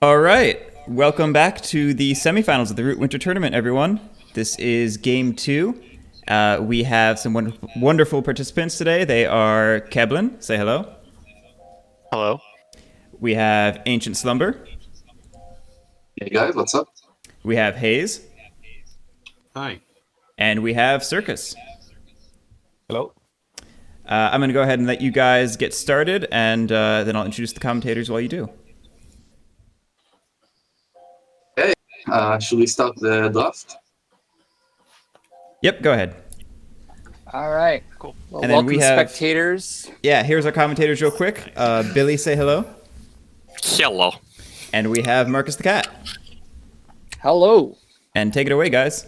All right. Welcome back to the semifinals of the Root Winter Tournament, everyone. This is game two. We have some wonderful participants today. They are Keblin. Say hello. Hello. We have Ancient Slumber. Hey guys, what's up? We have Haze. Hi. And we have Circus. Hello. I'm going to go ahead and let you guys get started, and then I'll introduce the commentators while you do. Should we start the draft? Yep, go ahead. All right. Cool. Well, And then welcome, we have- spectators. Yeah, here's our commentators real quick. Billy, say hello. Hello. And we have Marcus the Cat. Hello. And take it away, guys.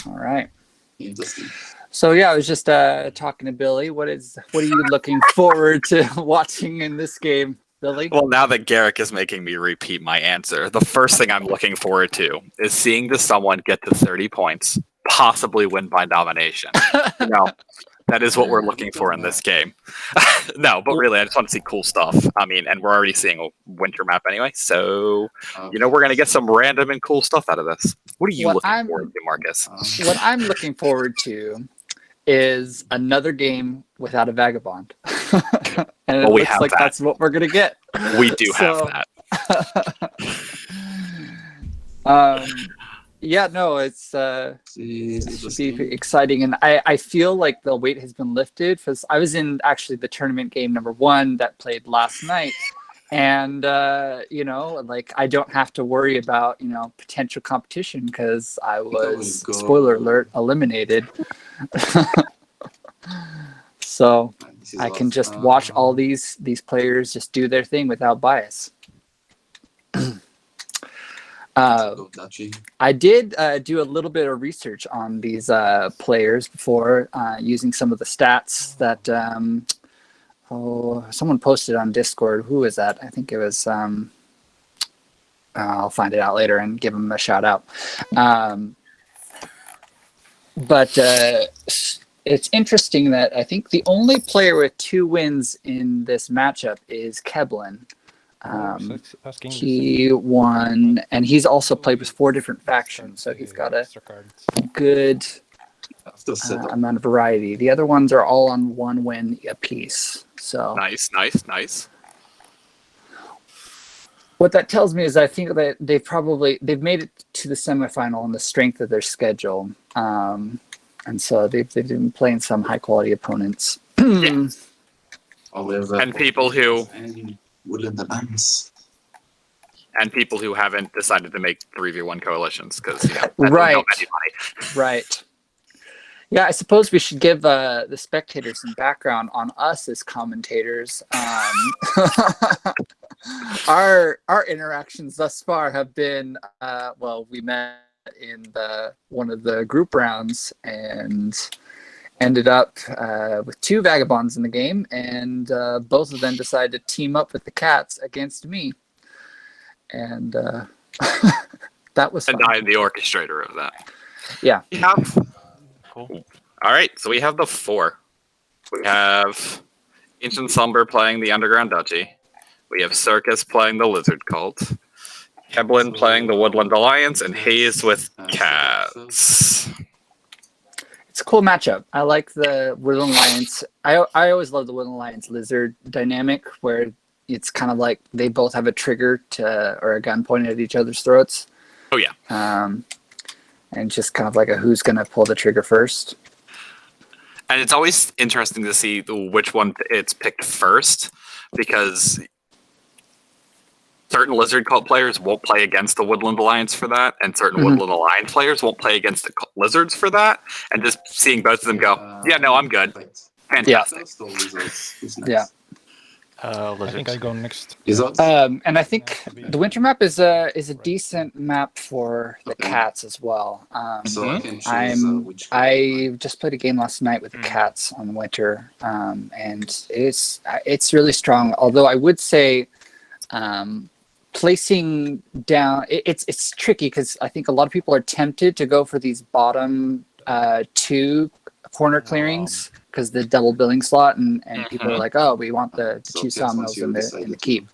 All right. Interesting. So yeah, I was just talking to Billy. What are you looking forward to watching in this game, Billy? Well, now that Garrick is making me repeat my answer, the first thing I'm looking forward to is seeing this someone get to 30 points, possibly win by domination. That is what we're looking for in this game. No, but really, I just want to see cool stuff. I mean, and we're already seeing a winter map anyway, so we're going to get some random and cool stuff out of this. What are you looking forward to, Marcus? What I'm looking forward to is another game without a vagabond. And it we looks have like that. that's what we're gonna get. We do have So- that. Yeah, no, it's See, should be exciting, and I feel like the weight has been lifted because I was in actually the tournament game number 1 that played last night, and like I don't have to worry about potential competition because I was, spoiler alert, eliminated. So I can just watch all these players just do their thing without bias. Duchy. I did do a little bit of research on these players before using some of the stats that someone posted on Discord. Who was that? I think it was. I'll find it out later and give them a shout out. But it's interesting that I think the only player with 2 wins in this matchup is Keblin. He won, and he's also played with 4 different factions, so he's got a good After setup. amount of variety. The other ones are all on 1 win apiece. So Nice. what that tells me is I think that they've made it to the semifinal on the strength of their schedule, and so they've been playing some high quality opponents. And people who And Woodland Alliance. and people who haven't decided to make 3v1 coalitions because that Right. don't help anybody. Right. Yeah, I suppose we should give the spectators some background on us as commentators. Our interactions thus far have been we met in one of the group rounds and ended up with 2 vagabonds in the game, and both of them decided to team up with the cats against me, and that was fun. And I'm the orchestrator of that. Yeah. We have cool. All right, so we have the 4. We have Ancient Slumber playing the Underground Duchy. We have Circus playing the Lizard Cult. Keblin playing the Woodland Alliance, and Hayes with Cats. It's a cool matchup. I like the Woodland Alliance. I always love the Woodland Alliance Lizard dynamic, where it's kind of like they both have a trigger or a gun pointed at each other's throats. Oh yeah. And just kind of like a who's gonna pull the trigger first. And it's always interesting to see which one it's picked first, because certain Lizard Cult players won't play against the Woodland Alliance for that, and certain Woodland Alliance players won't play against the Lizards for that. And just seeing both of them go, yeah, no, I'm good. Fantastic. Yeah. I think I go next. And I think the winter map is a decent map for the cats as well. So I can choose which I just played a game last night with the cats on winter, and it's really strong. Although I would say placing down it's tricky because I think a lot of people are tempted to go for these bottom 2 corner clearings because the double billing slot, and people are like, oh, we want the 2 sawmills in the keep.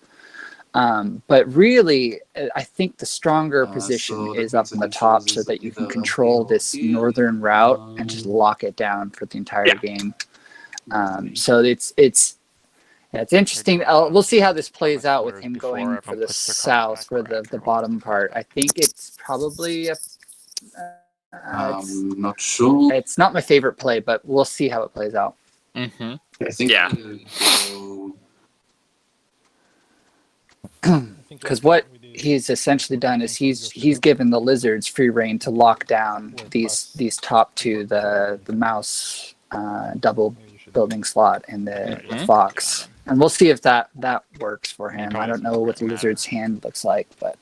But really, I think the stronger position is up on the top so that you can control this northern route and just lock it down for the entire game. So it's interesting. We'll see how this plays out with him going for the south for the bottom part. I think it's probably I'm not sure. it's not my favorite play, but we'll see how it plays out. Mm-hmm. I think Yeah. Because what he's essentially done is he's given the lizards free reign to lock down these top two, the mouse double building slot and the fox, and we'll see if that works for him. I don't know what the lizard's hand looks like, but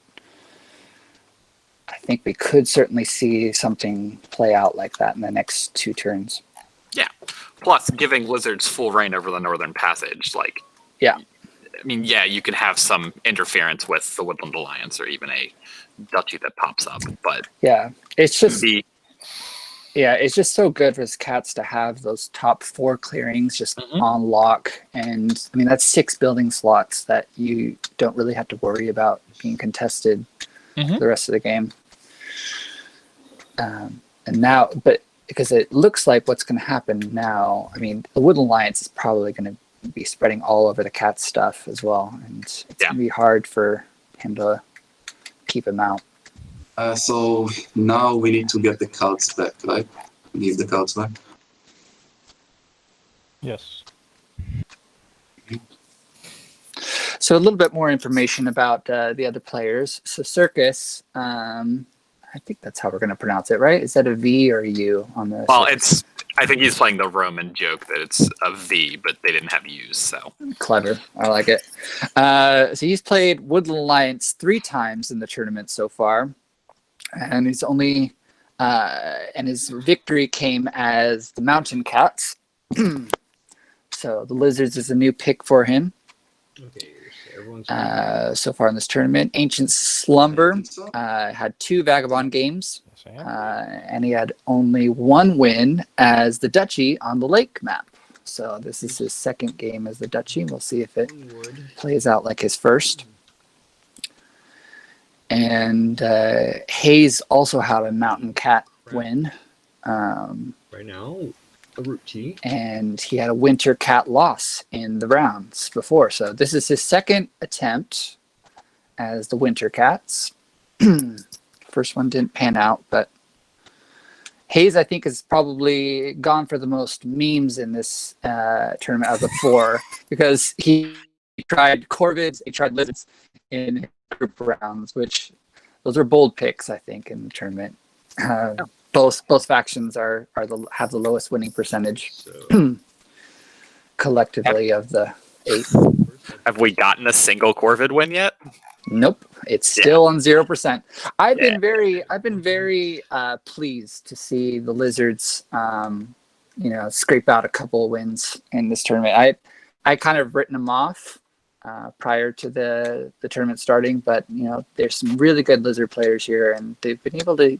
I think we could certainly see something play out like that in the next 2 turns. Yeah. Plus, giving lizards full reign over the northern passage, like. Yeah. I mean, yeah, you can have some interference with the Woodland Alliance or even a duchy that pops up, but yeah, it's just so good for his cats to have those top 4 clearings just on lock, and I mean that's 6 building slots that you don't really have to worry about being contested the rest of the game. And now, but because it looks like what's going to happen now, I mean, the Woodland Alliance is probably going to be spreading all over the cat stuff as well, and it's gonna be hard for him to keep him out. So now we need to get the cards back, right? Give the cards back. Yes. So a little bit more information about the other players. So Circus, I think that's how we're going to pronounce it, right? Is that a V or a U on the? Well, Circus? I think he's playing the Roman joke that it's a V, but they didn't have U's, so. Clever. I like it. So he's played Woodland Alliance 3 times in the tournament so far. And he's only, and his victory came as the Mountain Cats. So the Lizards is a new pick for him. Okay, so everyone's So far in this tournament. Ancient Slumber had 2 Vagabond games. And he had only 1 win as the Duchy on the lake map. So this is his 2nd game as the Duchy. We'll see if it plays out like his first. And Hayes also had a Mountain Cat win. right now a root T. And he had a Winter Cat loss in the rounds before. So this is his 2nd attempt as the Winter Cats. First one didn't pan out, but Hayes, I think, has probably gone for the most memes in this tournament out of the 4 because he tried Corvids, he tried Lizards in group rounds, which those are bold picks, I think, in the tournament. Both factions have the lowest winning percentage collectively of the 8. Have we gotten a single Corvid win yet? Nope, it's still on 0%. I've been very pleased to see the Lizards, scrape out a couple of wins in this tournament. I kind of written them off prior to the tournament starting, but there's some really good Lizard players here, and they've been able to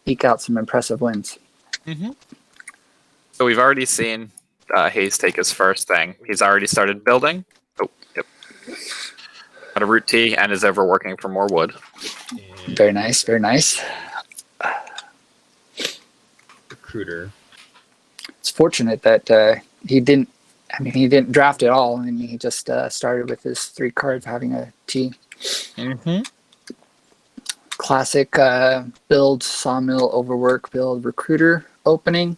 eke out some impressive wins. So we've already seen Hayes take his first thing. He's already started building. Oh, yep. Got a root T and is ever working for more wood. Very nice, very nice. Recruiter. It's fortunate that he didn't draft at all. I mean, he just started with his 3 cards having a T. Classic build, sawmill, overwork, build, recruiter opening.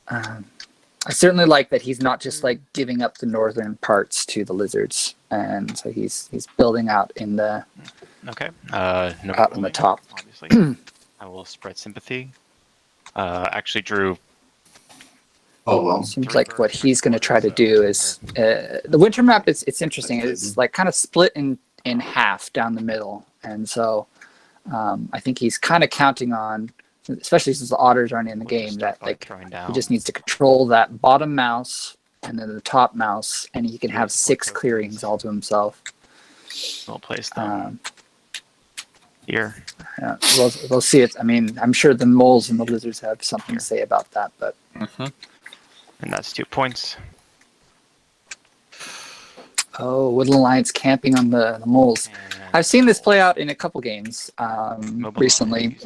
I certainly like that he's not just like giving up the northern parts to the Lizards, and so he's building out in the out on the top. Obviously, I will spread sympathy. Actually drew. Oh well. Seems like what he's going to try to do is the winter map. It's interesting. It's like kind of split in half down the middle, and so I think he's kind of counting on, especially since the otters aren't in the game, that like he just needs to control that bottom mouse and then the top mouse, and he can have 6 clearings all to himself. We'll place them here. We'll see it. I mean, I'm sure the moles and the lizards have something to say about that, but and that's 2 points. Oh, Woodland Alliance camping on the moles. I've seen this play out in a couple games recently.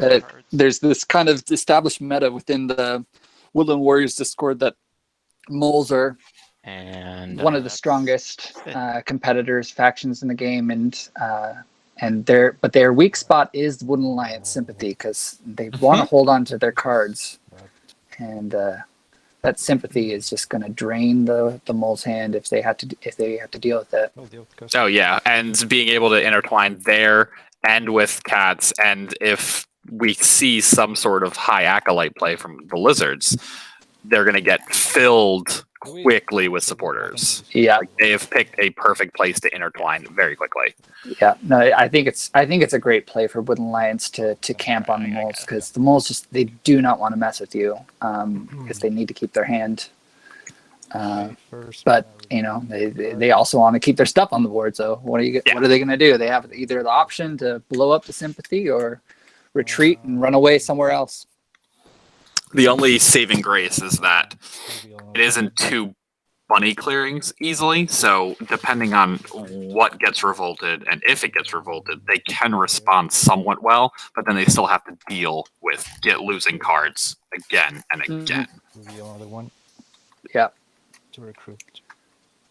There's this kind of established meta within the Woodland Warriors Discord that moles are one of the strongest competitors, factions in the game, and their weak spot is Woodland Alliance sympathy because they want to hold on to their cards, and that sympathy is just going to drain the mole's hand if they have to deal with it. Oh yeah, and being able to intertwine there and with cats, and if we see some sort of high acolyte play from the lizards, they're going to get filled quickly with supporters. Yeah, like, they have picked a perfect place to intertwine very quickly. Yeah, no, I think it's a great play for Woodland Alliance to camp on the moles because the moles they do not want to mess with you because they need to keep their hand. But they also want to keep their stuff on the board. So what are they going to do? They have either the option to blow up the sympathy or retreat and run away somewhere else. The only saving grace is that it isn't too money clearings easily, so depending on what gets revolted and if it gets revolted, they can respond somewhat well, but then they still have to deal with losing cards again and again. Yeah. To recruit.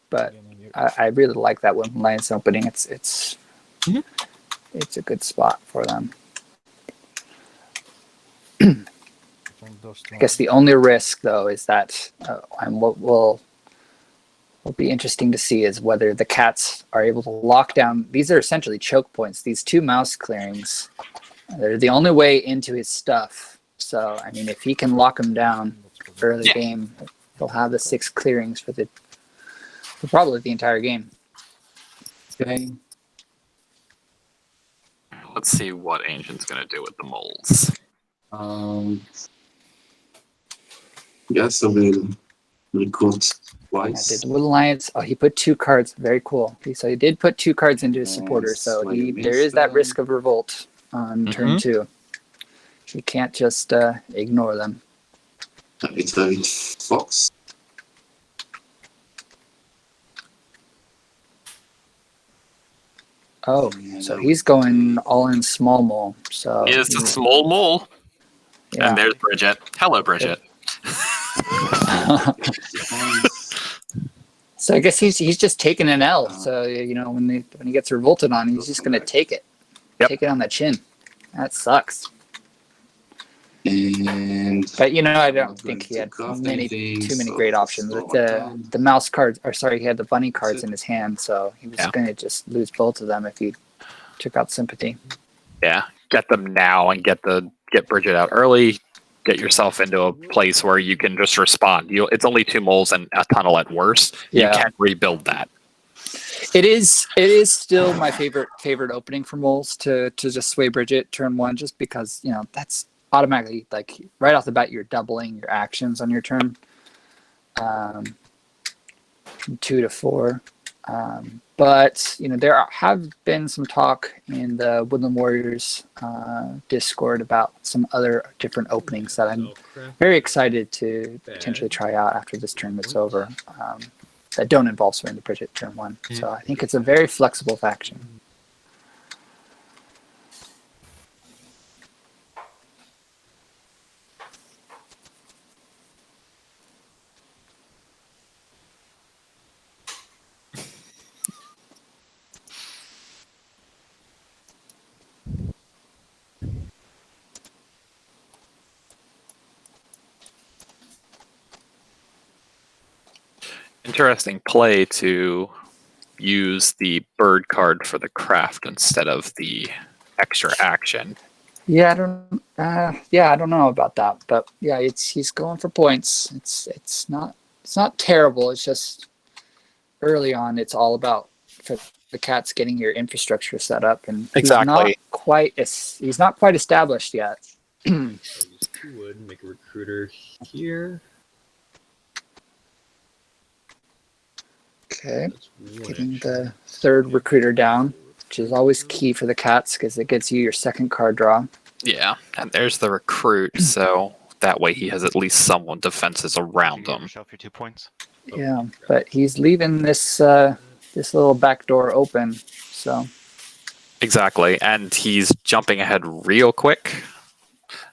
But I really like that Woodland Alliance opening. It's a good spot for them. I guess the only risk though is that and what will be interesting to see is whether the cats are able to lock down. These are essentially choke points. These 2 mouse clearings, they're the only way into his stuff. So, I mean, if he can lock them down early game, they'll have the 6 clearings for probably the entire game. Okay. Let's see what Ancient's going to do with the moles. Yes, I will recruit twice. The Woodland Alliance. Oh, he put 2 cards. Very cool. So he did put 2 cards into his supporter. So there is that risk of revolt on turn 2. You can't just ignore them. It's a fox. Oh, so he's going all in small mole. So he is a small mole. Yeah. And there's Bridget. Hello, Bridget. So I guess he's just taking an L. So when he gets revolted on, he's just gonna take it. Take it on the chin. That sucks. But I don't think he had too many great options. With the mouse cards, he had the bunny cards in his hand, so he was gonna just lose both of them if he took out sympathy. Yeah, get them now and get Bridget out early. Get yourself into a place where you can just respond. It's only 2 moles and a tunnel at worst. You can't rebuild that. It is still my favorite opening for moles to just sway Bridget turn 1, just because that's automatically, like, right off the bat you're doubling your actions on your turn from 2 to 4. But there have been some talk in the Woodland Warriors Discord about some other different openings that I'm very excited to potentially try out after this tournament's over, that don't involve swaying the Bridget turn 1. So I think it's a very flexible faction. Interesting play to use the bird card for the craft instead of the extra action. Yeah, I don't know about that, but yeah, he's going for points. It's not terrible. It's just early on, it's all about for the cats getting your infrastructure set up, and he's not quite established yet. Use 2 wood, make a recruiter here. Okay, getting the 3rd recruiter down, which is always key for the cats because it gets you your 2nd card draw. Yeah, and there's the recruit, so that way he has at least someone defenses around him. Shelf your 2 points. Yeah, but he's leaving this this little back door open. So Exactly, and he's jumping ahead real quick.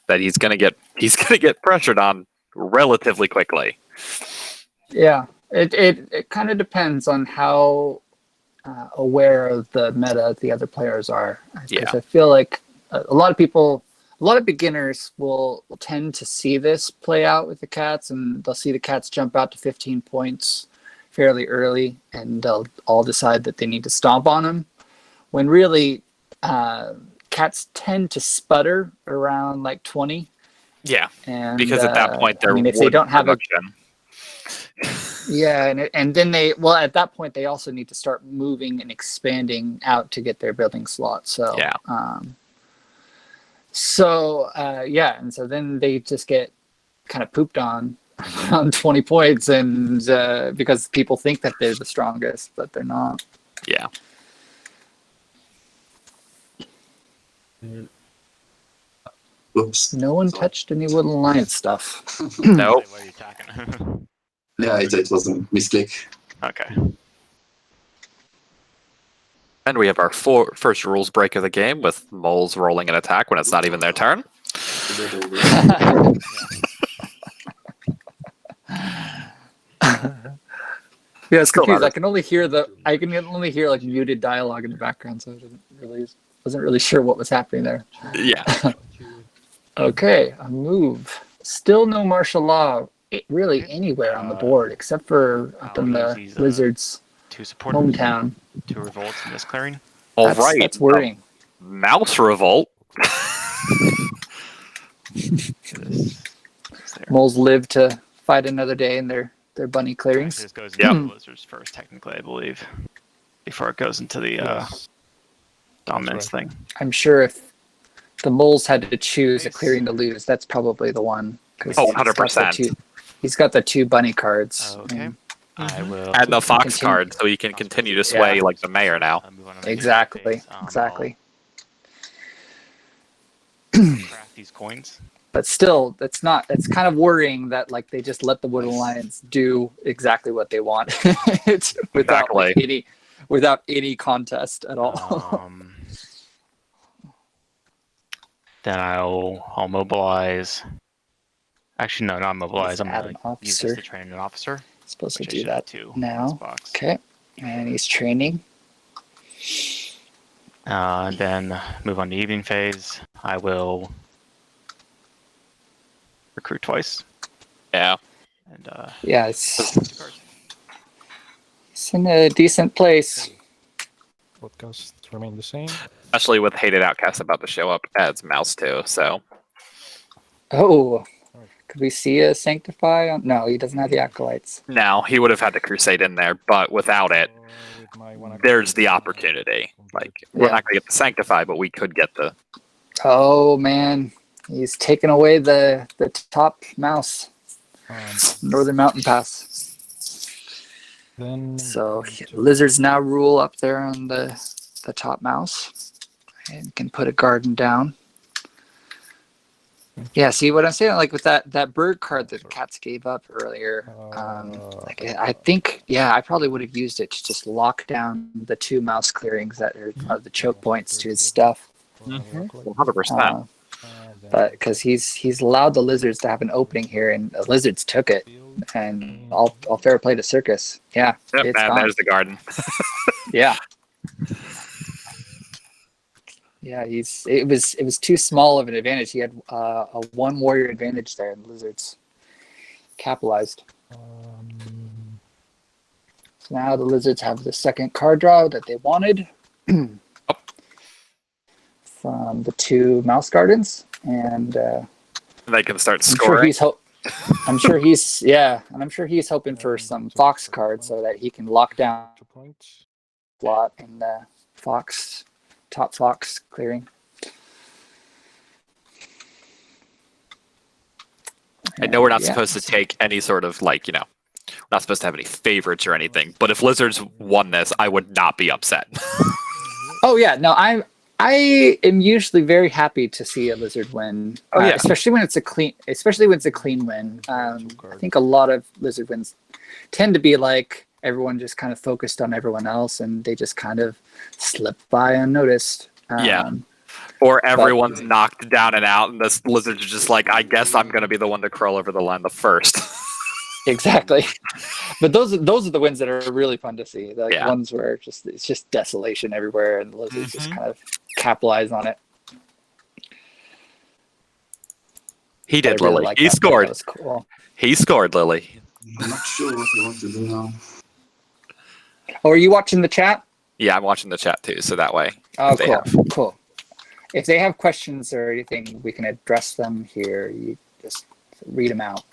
That he's gonna get pressured on relatively quickly. yeah, it kind of depends on how aware of the meta the other players are. Because I feel like a lot of beginners will tend to see this play out with the cats, and they'll see the cats jump out to 15 points fairly early, and they'll all decide that they need to stomp on them. When really, cats tend to sputter around like 20. Yeah, And because at that point they're if they don't have production. and then at that point they also need to start moving and expanding out to get their building slot. So Yeah. And so then they just get kind of pooped on 20 points, and because people think that they're the strongest, but they're not. Yeah. Oops. No one touched any Woodland Alliance stuff. No. What are you attacking? Yeah, it was a misclick. Okay. And we have our first rules break of the game with moles rolling an attack when it's not even their turn. Yeah, it's Still confused. not I can only hear like muted dialogue in the background, so I wasn't really sure what was happening there. Yeah. Okay, a move. Still no martial law really anywhere on the board except for up in the These, Lizards' 2 support, hometown. 2 revolts in this clearing. All right. That's worrying. Mouse revolt. Moles live to fight another day in their bunny clearings. This goes into the lizards first, technically, I believe, before it goes into the dominance thing. I'm sure if the moles had to choose a clearing to lose, that's probably the one. 100%. He's got the 2 bunny cards. Okay. I will. And the fox Continue. card, so he can continue to sway like the mayor now. move on to the Exactly. phase. Exactly. I'll craft these coins. But still, it's kind of worrying that like they just let the Woodland Alliance do exactly what they want without any contest at all. Then I'll mobilize. Actually, no, not mobilize. I'm Add going an to use this officer. to train an officer. Supposed to which I do should have that 2 in this now. box. Okay, and he's training. Then move on to evening phase. I will recruit twice. Yeah. And Yeah, it's in a decent place. Podcast remain the same. Especially with Hated Outcast about to show up as Mouse too, so. Oh, could we see a Sanctify? No, he doesn't have the Acolytes. No, he would have had the Crusade in there, but without it, there's the opportunity. Like, we're not going to get the Sanctify, but we could get the... Oh, man. He's taken away the top mouse. Northern Mountain Pass. So lizards now rule up there on the top mouse. And can put a garden down. Yeah, see what I'm saying? Like with that bird card that cats gave up earlier. I think, I probably would have used it to just lock down the 2 mouse clearings that are the choke points to his stuff. 100%. But because he's allowed the lizards to have an opening here, and the lizards took it, and I'll fair play to Circus. Yeah, Yep, it's and gone. there's the garden. Yeah. Yeah, it was too small of an advantage. He had a 1 warrior advantage there, and the lizards capitalized. So now the lizards have the second card draw that they wanted from the 2 mouse gardens, and they can start I'm scoring. I'm sure he's hoping for some fox cards so that he can lock down slot in the top fox clearing. I know we're not supposed to take any sort of we're not supposed to have any favorites or anything, but if Lizards won this, I would not be upset. Oh yeah, no, I am usually very happy to see a lizard win, especially when it's a clean win. I think a lot of lizard wins tend to be like everyone just kind of focused on everyone else, and they just kind of slipped by unnoticed. Yeah. Or everyone's knocked down and out, and this lizard's just like, I guess I'm going to be the one to crawl over the line the first. Exactly. But those are the wins that are really fun to see. The Yeah. ones where it's just desolation everywhere, and the lizards just kind of capitalize on it. He did, I really Lily. like He that. scored. That was cool. He scored, Lily. I'm not sure what you want to do now. Oh, are you watching the chat? Yeah, I'm watching the chat too, so that way. Oh, they cool. have- Cool. If they have questions or anything, we can address them here. You just read them out.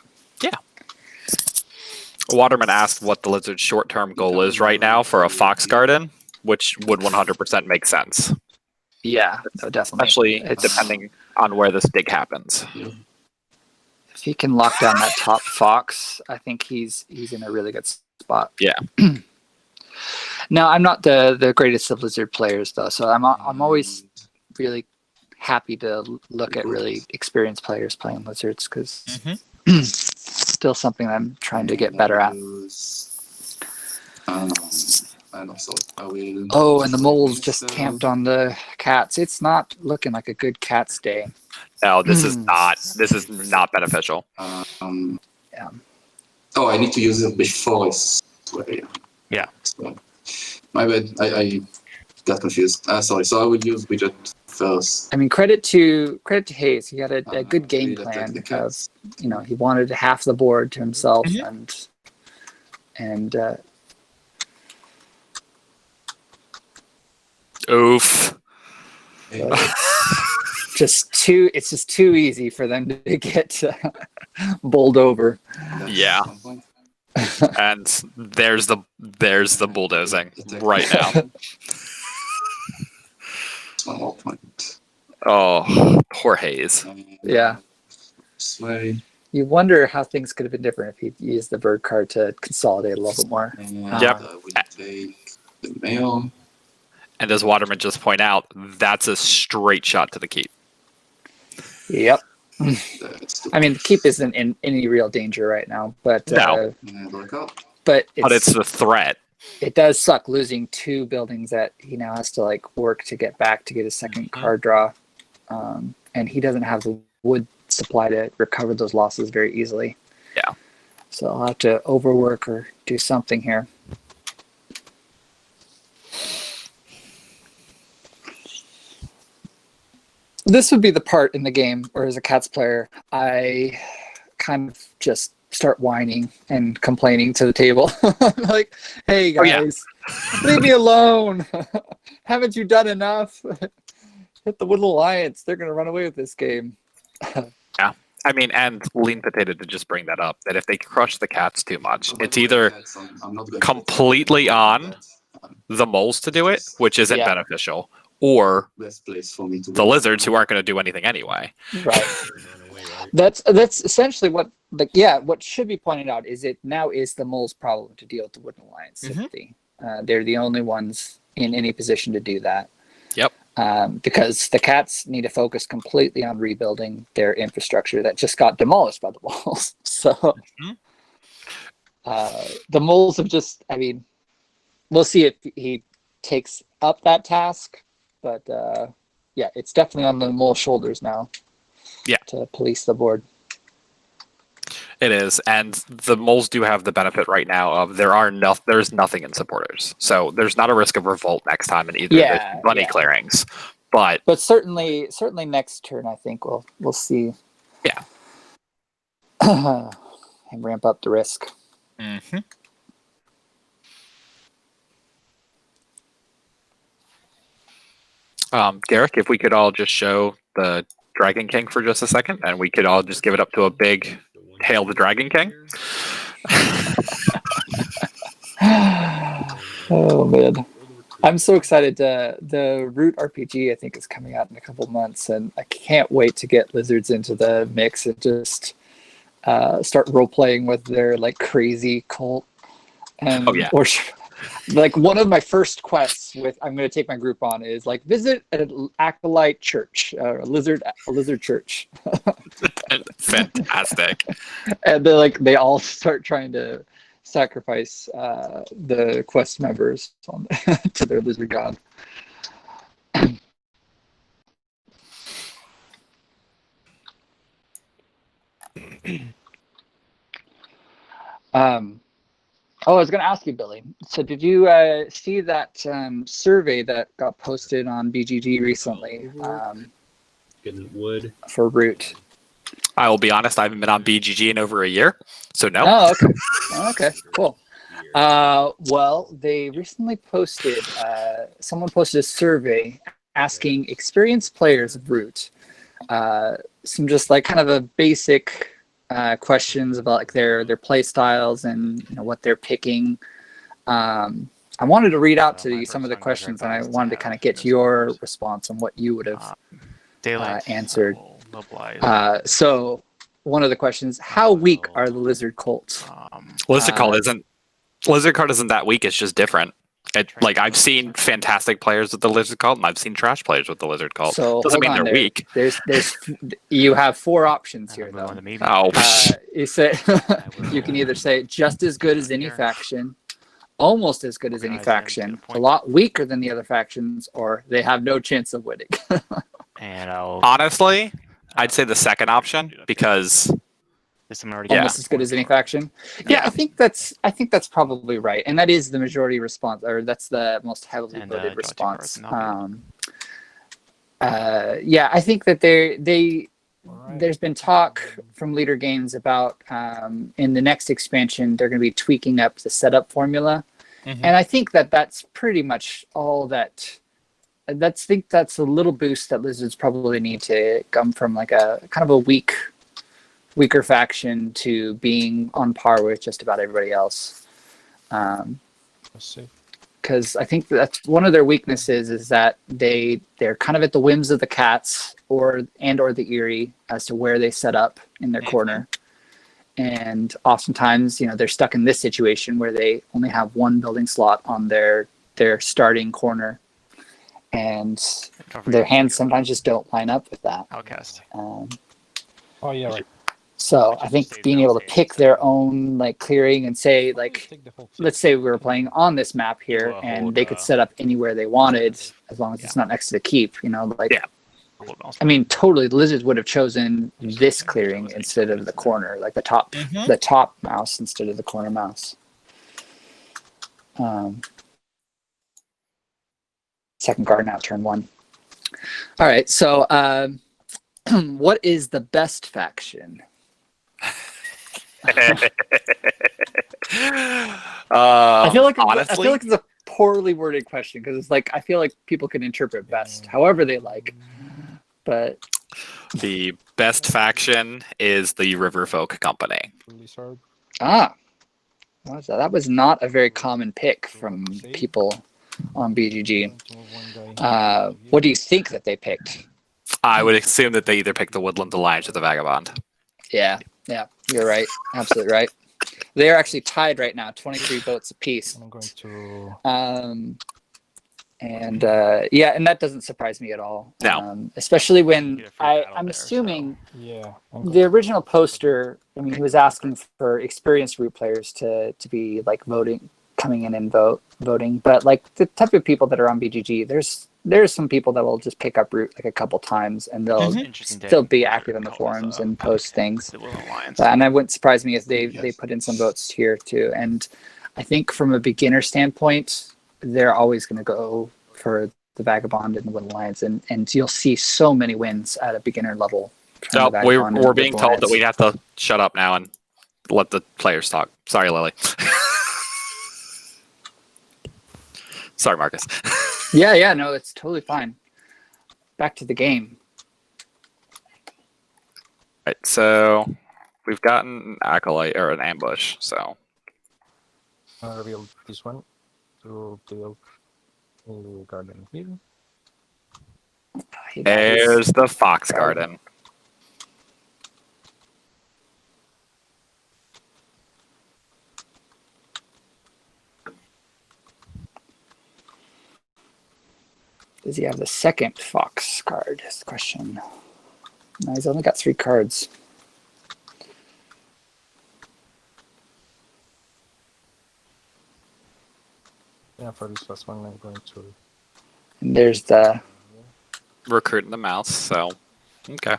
Waterman asked what the lizard's short-term goal is right now for a fox garden, which would 100% make sense, Yeah, so definitely. especially It's- depending on where this dig happens. If he can lock down that top fox, I think he's in a really good spot. Yeah. Now, I'm not the greatest of lizard players though, so I'm always really happy to look at really experienced players playing lizards because still something I'm trying to get better at. And also, I will. Oh, and the moles just camped on the cats. It's not looking like a good cat's day. No, this is not beneficial. Yeah. Oh, I need to use it before it's ready. Yeah. So, my bad. I got confused. Sorry. So I will use widget first. I mean, credit to Hayes. He had a good game Really attack plan the of, cats. he wanted half the board to himself and Oof. it's just too easy for them to get bowled over. Yeah. And there's the bulldozing right now. One more point. Oh, poor Hayes. Yeah. Sway. You wonder how things could have been different if he'd used the bird card to consolidate a little bit more. And Yep. we take the mail. And as Waterman just point out, that's a straight shot to the keep. Yep. That's the I mean, the keep isn't in any real danger right now, but No. workout. But it's the threat. it does suck losing 2 buildings that he now has to work to get back to get his second card draw, and he doesn't have the wood supply to recover those losses very easily. Yeah. So I'll have to overwork or do something here. This would be the part in the game where, as a Cats player, I kind of just start whining and complaining to the table. Like, hey guys, leave me alone. Haven't you done enough? Hit the Woodland Alliance. They're going to run away with this game. I mean, and Lean Potato did just bring that up, that if they crush the cats too much, it's either I'm not going completely on the moles to do it, which isn't Yeah. beneficial, or best place for me to the lizards who aren't going to do anything anyway. Right. That's essentially what what should be pointed out is it now is the mole's problem to deal with the Woodland Alliance sympathy. They're the only ones in any position to do that. Yep. Because the cats need to focus completely on rebuilding their infrastructure that just got demolished by the moles. So the moles have just, I mean, we'll see if he takes up that task, but yeah, it's definitely on the mole's shoulders now. Yeah. To police the board. It is, and the moles do have the benefit right now of there's nothing in supporters, so there's not a risk of revolt next time in either of the bunny clearings. But certainly next turn, I think we'll see. Yeah. And ramp up the risk. Garrick, if we could all just show the Dragon King for just a second, and we could all just give it up to a big Hail the Dragon King. Oh man, I'm so excited. The Root RPG I think is coming out in a couple months, and I can't wait to get lizards into the mix and just start role playing with their crazy cult. And or one of my first quests with I'm going to take my group on is visit an acolyte church, a lizard church. Fantastic. And they all start trying to sacrifice the quest members on, to their lizard god. Oh, I was going to ask you, Billy. So, did you see that survey that got posted on BGG recently Getting wood. for Root? I will be honest, I haven't been on BGG in over a year, so no. Oh, okay. Okay, cool. Well, they recently posted, someone posted a survey asking experienced players of Root some just like kind of a basic questions about like their play styles and what they're picking. I wanted to read out to you some of the questions, and I wanted to kind of get your response on what you would have answered. So one of the questions: how weak are the lizard cults? Lizard cult isn't that weak. It's just different. Like I've seen fantastic players with the lizard cult, and I've seen trash players with the lizard cult. So Doesn't mean they're there. weak. There's you have 4 options here though. Oh, You say you can either say just as good as any faction, almost as good as any faction, a lot weaker than the other factions, or they have no chance of winning. And I'll honestly, I'd say the second option because almost as good as any faction. Yeah, I think that's probably right, and that is the majority response, or that's the most heavily voted response. Yeah, I think that there's been talk from Leader Games about in the next expansion they're going to be tweaking up the setup formula, and I think that that's pretty much all that. Think that's a little boost that Lizards probably need to come from, like a kind of a weaker faction to being on par with just about everybody else. Because I think that's one of their weaknesses is that they're kind of at the whims of the cats or the Eerie as to where they set up in their corner. And oftentimes, they're stuck in this situation where they only have 1 building slot on their starting corner. And their hands sometimes just don't line up with that. Outcast. Oh yeah, right. So I think being able to pick their own like clearing and say like, let's say we were playing on this map here and they could set up anywhere they wanted as long as it's not next to the keep. I mean, totally, the Lizards would have chosen this clearing instead of the corner, like the top mouse instead of the corner mouse. Second guard now, turn 1. All right, so what is the best faction? honestly, I feel like it's a poorly worded question because it's like I feel like people can interpret best however they like, but the best faction is the Riverfolk Company. That was not a very common pick from people on BGG. What do you think that they picked? I would assume that they either picked the Woodland Alliance or the Vagabond. Yeah, you're right. Absolutely right. They are actually tied right now, 23 votes apiece. I'm going to. And that doesn't surprise me at all. No. Especially when I'm assuming the original poster. I mean, he was asking for experienced Root players to be like coming in and voting, but like the type of people that are on BGG, there's some people that will just pick up Root like a couple times and they'll still be active in the forums and post things. And that wouldn't surprise me if they put in some votes here too. And I think from a beginner standpoint, they're always going to go for the Vagabond and the Woodland Alliance, and you'll see so many wins at a beginner level. No, we're being told that we have to shut up now and let the players talk. Sorry, Lily. Sorry, Marcus. Yeah, no, it's totally fine. Back to the game. Right, so we've gotten an acolyte or an ambush. So I reveal this one to build a garden here. there's the Fox Garden. Does he have the second Fox card? Is the question. No, he's only got 3 cards. Yeah, for this last one, I'm going to. And there's the Recruiting the mouse, so okay.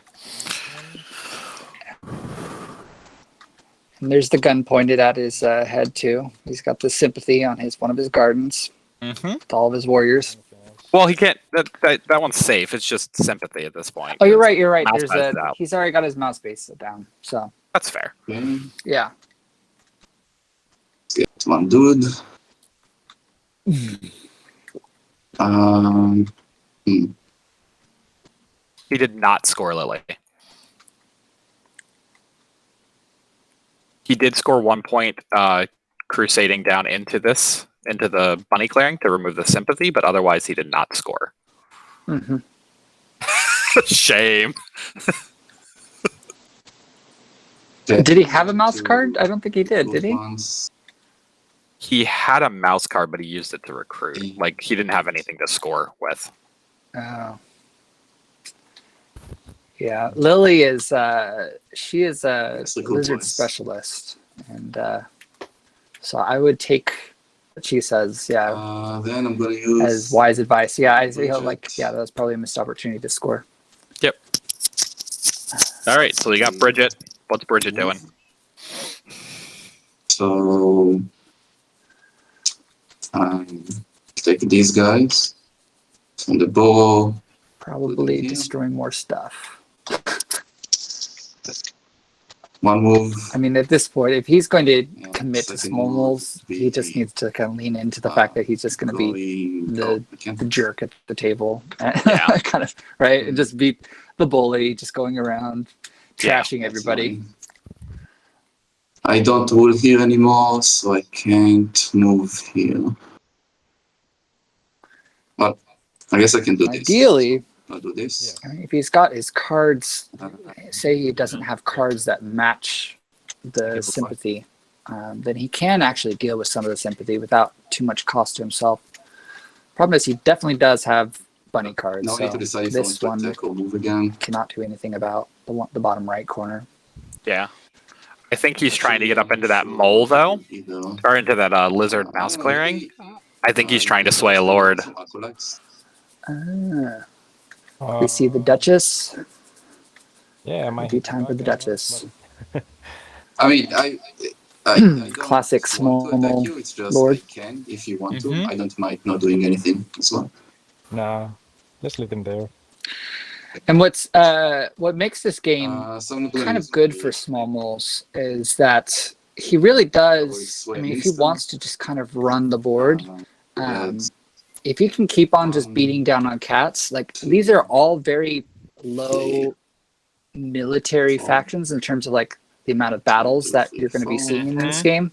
and there's the gun pointed at his head too. He's got the sympathy on one of his gardens Mm-hmm. with all of his warriors. Anything else? Well, he can't. That one's safe. It's just sympathy at this point. Oh, you're right. You're right. Mouse There's pads it out. he's already got his mouse base down. So That's fair. Okay. yeah. Let's get one dude. Um, He did not score Lily. He did score 1 point crusading down into the bunny clearing to remove the sympathy, but otherwise he did not score. Hmm. Shame. Did he have a mouse card? I don't think he did. Did he? Ones. He had a mouse card, but he used it to recruit. Like, he didn't have anything to score with. Oh. Yeah, Lily is she is a That's the good lizard ones. specialist, and so I would take what she says. Yeah, Then I'm gonna use as wise advice. Yeah, I feel Bridget. like that was probably a missed opportunity to score. Yep. All right, so we got Bridget. What's Bridget doing? So take these guys from the ball. Probably Yeah. destroying more stuff. One move. I mean, at this point, if he's going to Yeah, commit to second small move moves, would he just be, needs to kind of lean into the fact that he's just going to be I can't. the jerk at the table, Yeah. kind of right, and just be the bully, just going around Yeah, trashing everybody. I don't rule here anymore, so I can't move here. Well, I guess I can do this. Ideally, I'll do this. I mean, if he's got his cards, Uh, say he doesn't have cards that match the sympathy, then he can actually deal with some of the sympathy without too much cost to himself. Problem is, he definitely does have bunny cards, Now I need to so decide if I want this to one attack or move again. cannot do anything about the bottom right corner. Yeah. I think he's trying to get up into that mole, though, or into that lizard mouse clearing. I think he's trying to sway a lord. We see the Duchess. Yeah, Might be time for the Duchess. I mean, I don't Classic want small to attack you. It's just lord. I can if you want Mhm. to. I don't mind not doing anything as well. Nah, just leave him there. And what makes this game So I'm gonna kind of use good the- for small moles is that he really does. I mean, if he Instant. wants to just kind of run the board, that's- if he can keep on just beating down on cats, like these are all very low military factions in terms of like the amount of battles that you're going to be seeing in this game.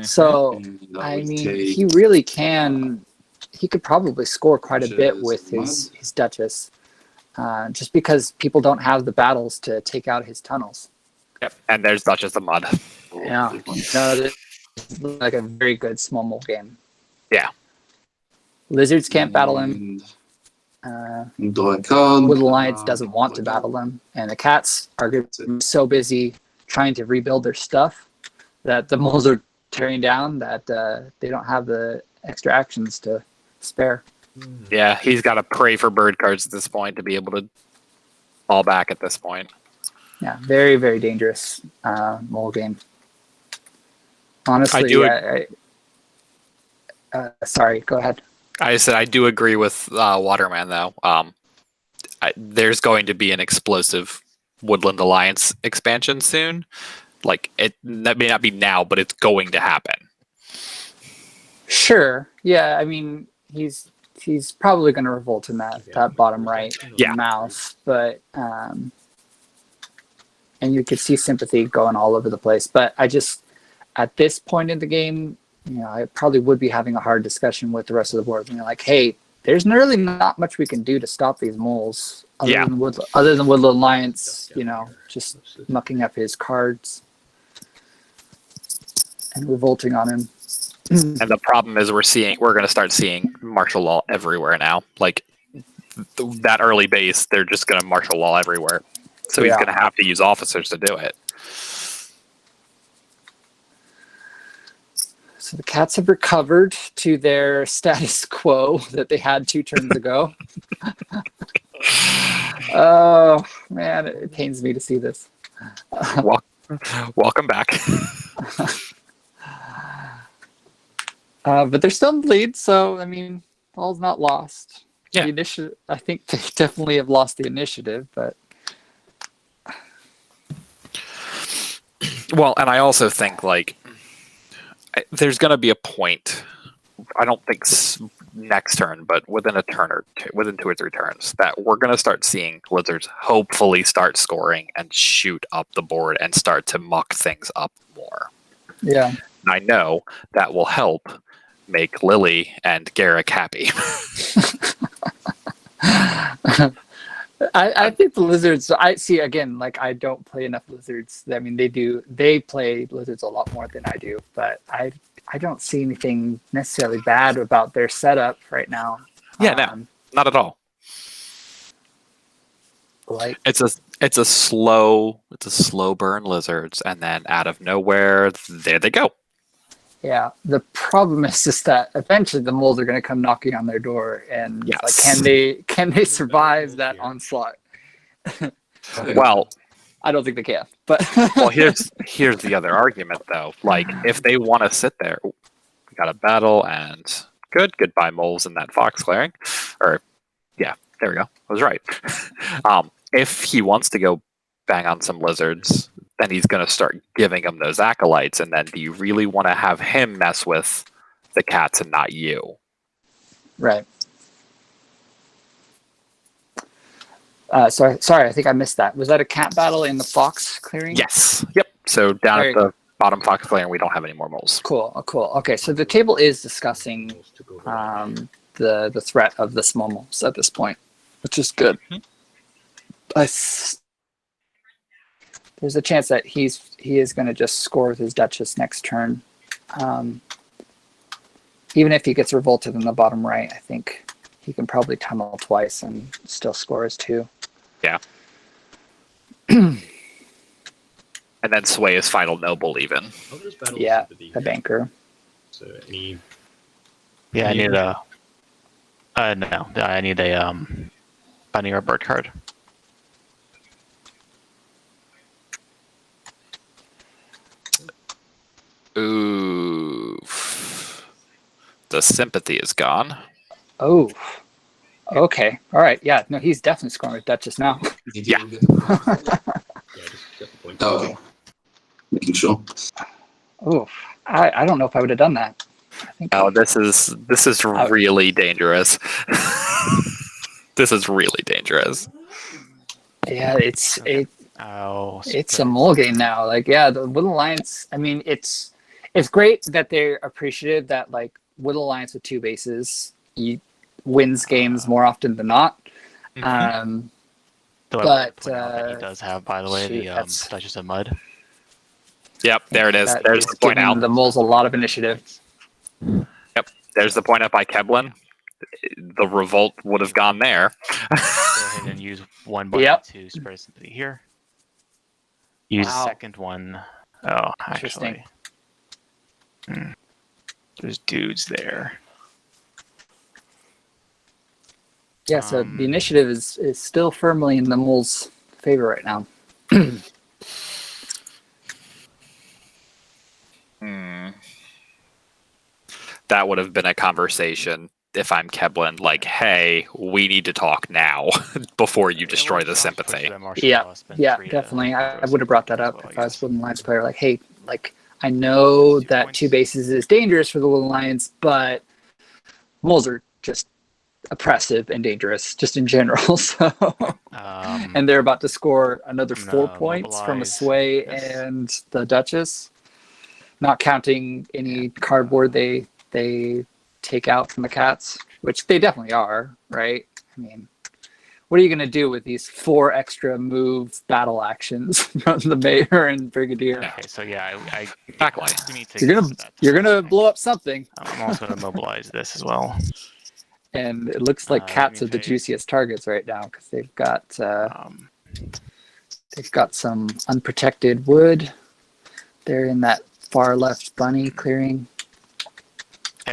So and I will mean, take- he really can. He could probably score quite a bit with Duchess, his Duchess, just because people don't have the battles to take out his tunnels. Yep. And there's Duchess the Mud. Yeah, no, this is like a very good small mole game. Yeah. Lizards can't battle him. And draw a card. Woodland Alliance doesn't want to battle him, and the cats are gonna be so busy trying to rebuild their stuff that the moles are tearing down that they don't have the extra actions to spare. Yeah, he's got to pray for bird cards at this point to be able to fall back at this point. Yeah, very, very dangerous mole game. Honestly, I do sorry, go ahead. I said I do agree with Waterman, though. There's going to be an explosive Woodland Alliance expansion soon. Like, that may not be now, but it's going to happen. Sure. Yeah, I mean, he's probably going to revolt in that bottom right Yeah. mouse, but and you could see sympathy going all over the place. But I just, at this point in the game, I probably would be having a hard discussion with the rest of the board. Like, hey, there's really not much we can do to stop these moles other than Woodland Alliance, just mucking up his cards and revolting on him. And the problem is we're going to start seeing martial law everywhere now. Like, that early base, they're just going to martial law everywhere. So he's going to have to use officers to do it. So So the cats have recovered to their status quo that they had 2 turns ago. Oh man, it pains me to see this. Welcome back. But they're still in the lead, so I mean, all's not lost. Yeah. The I think they definitely have lost the initiative, but Well, and I also think like there's going to be a point. I don't think next turn, but within a turn or two, within 2 or 3 turns, that we're going to start seeing lizards hopefully start scoring and shoot up the board and start to muck things up more. yeah. And I know that will help make Lily and Garrick happy. I think the lizards. I see again. Like I don't play enough lizards. I mean, they do. They play lizards a lot more than I do. But I don't see anything necessarily bad about their setup right now. Yeah, no, not at all. Like It's a slow burn lizards, and then out of nowhere, there they go. yeah. The problem is just that eventually the moles are going to come knocking on their door, and Yes. like, can they survive that onslaught? Well, I don't think they can. But well, here's the other argument though. Like if they want to sit there, we got a battle and goodbye moles in that fox clearing, or yeah, there we go. I was right. If he wants to go bang on some lizards, then he's going to start giving them those acolytes, and then do you really want to have him mess with the cats and not you? right. Sorry, I think I missed that. Was that a cat battle in the fox clearing? Yes. Yep. So down There at you the bottom fox clearing, we don't have any more moles. Cool. Okay, so the table is discussing the threat of the small moles at this point, which is good. There's a chance that he is going to just score with his Duchess next turn. Even if he gets revolted in the bottom right, I think he can probably tunnel twice and still score his 2. Yeah. And then sway his final noble even. Yeah, the banker. So any Yeah, I need a. No, I need a bunny or bird card. Ooh. The sympathy is gone. Oh, okay, all right, yeah, no, he's definitely scoring with Duchess now. Did Yeah. you get the point? yeah, just get the point. Oh, okay. Making sure. Oh, I don't know if I would have done that. I think Oh, this is really dangerous. This is really dangerous. yeah, it's Oh, it's a mole game now. Like, yeah, the Woodland Alliance. I mean, it's great that they're appreciative that like Woodland Alliance with 2 bases wins games more often than not. Mhm. Though I but, would point out that he does have, by the way, shoot, the that's- Duchess of Mud. Yep, there it is. That There's is the point giving out. the moles a lot of initiative. There's the point out by Keblin. The revolt would have gone there. Go ahead and use one button Yep. to spread sympathy here. Use Wow. the second one. Oh, Interesting. actually. There's dudes there. Yeah, so the initiative is still firmly in the moles' favor right now. That would have been a conversation if I'm Keblin, like, hey, we need to talk now before you destroy the sympathy. Yeah, definitely. I would have brought that up if I was Woodland Alliance player. Like, hey, like I know that 2 bases is dangerous for the Woodland Alliance, but moles are just oppressive and dangerous, just in general. So, and they're about to score another 4 points from a mobilize sway this. and the Duchess, not counting any cardboard they take out from the cats, which they definitely are, right? I mean, what are you going to do with these 4 extra move battle actions from the mayor and brigadier? Okay, so yeah, I Exactly. we need to You're get to that you're gonna thing. blow up something, I'm also going to mobilize this as well. and it looks like cats are the Green phase. juiciest targets right now because they've got Um, some unprotected wood. They're in that far left bunny clearing.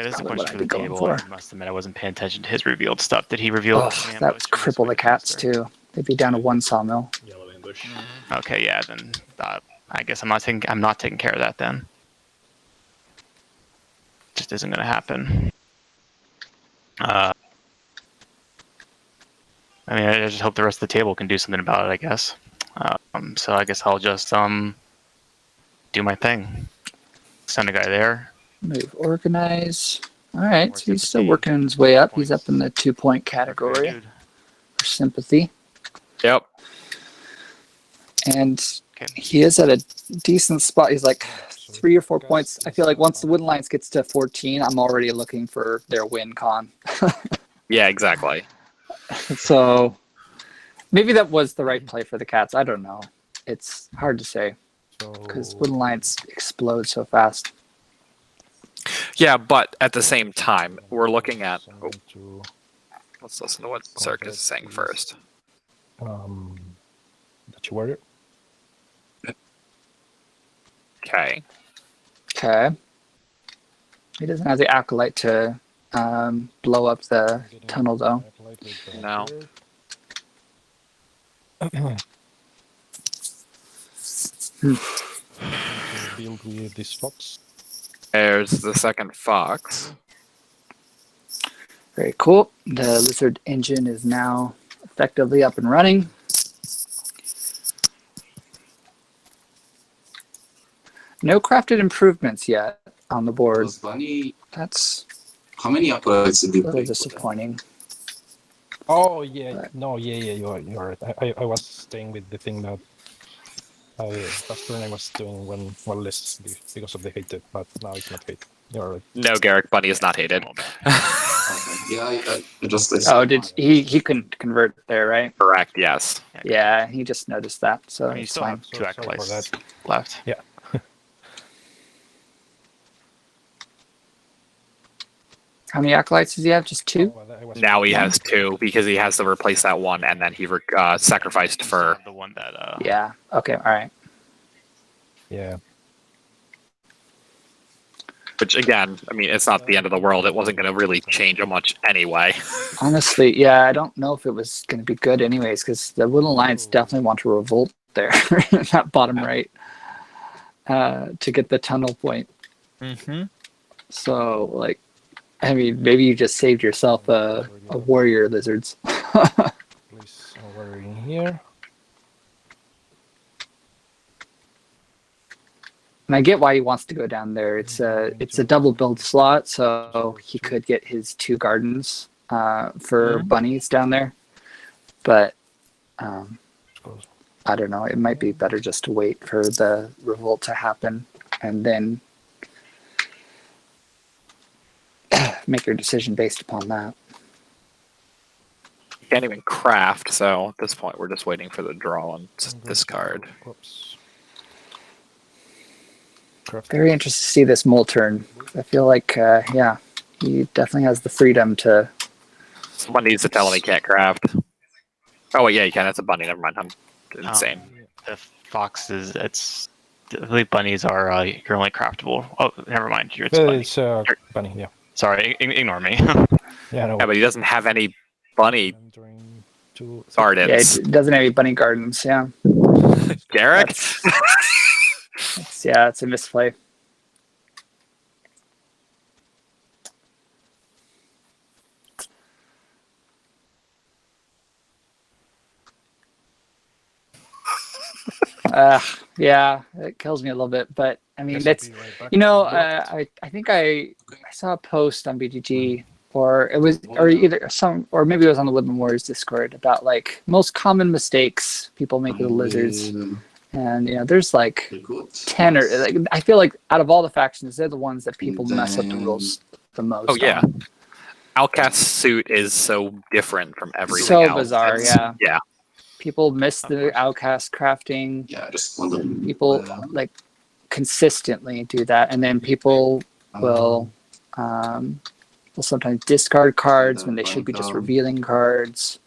Hey, there's a Probably question what for I'd the be going table. for. I must admit I wasn't paying attention to his revealed stuff. Did he reveal? Oh, the that ambush, would or cripple the was it cats faster? too. They'd be down to one sawmill. Yellow ambush. Okay, yeah, then I guess I'm not taking care of that then. Just isn't gonna happen. I mean, I just hope the rest of the table can do something about it, I guess. So I guess I'll just do my thing. Send a guy there. Move organize. All right, More so he's still sympathy. working his way up. He's Points. up in the 2-point Good category dude. for sympathy. Yep. And Okay. he is at a decent spot. He's like 3 or 4 points. I feel like once the Woodland Alliance gets to 14, I'm already looking for their win con. Yeah, exactly. So maybe that was the right play for the Cats. I don't know. It's hard to say because Woodland Alliance explodes so fast. Yeah, but at the same time, we're looking at. Oh, let's listen to what Circus is saying first. Duchy warrior. Okay. Okay. He doesn't have the acolyte to blow up the tunnel, though. No. Build with this fox. There's the second fox. Very cool. The lizard engine is now effectively up and running. No crafted improvements yet on the board. Was Bunny? That's How many acolytes did you a little pick? disappointing. Oh yeah, But- no, yeah, you're right. I was staying with the thing that last turn I was doing when less because of the hated, but now it's not hate. You're right. No, Garrick Bunny is not hated. Okay. Yeah, I just. Oh, did he couldn't convert there, right? Correct. Yes. Yeah, he just noticed that, so I mean, you it's still fine. have two Sorry for acolytes that. left. Yeah. How many acolytes does he have? Just 2? Oh, well, I was- Now he has 2 because he has to replace that one, and then he sacrificed You still for. have the one that Yeah. Okay. All right. Yeah. Which again, I mean, it's not the end of the world. It wasn't going to really change much anyway. Honestly, yeah, I don't know if it was going to be good anyways, because the Woodland Alliance definitely want to revolt there, in that bottom right, to get the tunnel point. Mm-hmm. So, like, I mean, maybe you just saved yourself a warrior lizards. Please over in here. And I get why he wants to go down there. It's a double build slot, so he could get his 2 gardens for bunnies down there. But I don't know. It might be better just to wait for the revolt to happen and then make your decision based upon that. You can't even craft, so at this point, we're just waiting for the draw and discard. Oops. Very interested to see this mole turn. I feel like, yeah, he definitely has the freedom to. Someone needs to tell him he can't craft. Oh wait, yeah, you can. That's a bunny. Never mind. I'm insane. The foxes, the bunnies are you're only craftable. Oh, never mind. It's bunny. It's bunny, yeah. Sorry, ignore me. Yeah, no. Yeah, but he doesn't have any bunny Entering to- Yeah, gardens. it doesn't have any bunny gardens. Yeah. Garrick? It's a misplay. Yeah, it kills me a little bit, but I mean, Guess that's I'll be right back. you know, I think I saw a post on BGG, or it was, or either some, or maybe it was on the Woodland Warriors Discord about like most common mistakes people make with the lizards, and you know, there's like 10 or like, I feel like out of all the factions, they're the ones that people mess up the rules the most. Oh yeah. on. Outcast suit is so different from everything So else. bizarre, It's- yeah. Yeah. People miss the outcast crafting. Yeah, just wondering. People like consistently do that, and then people will sometimes discard cards when they should be just revealing cards.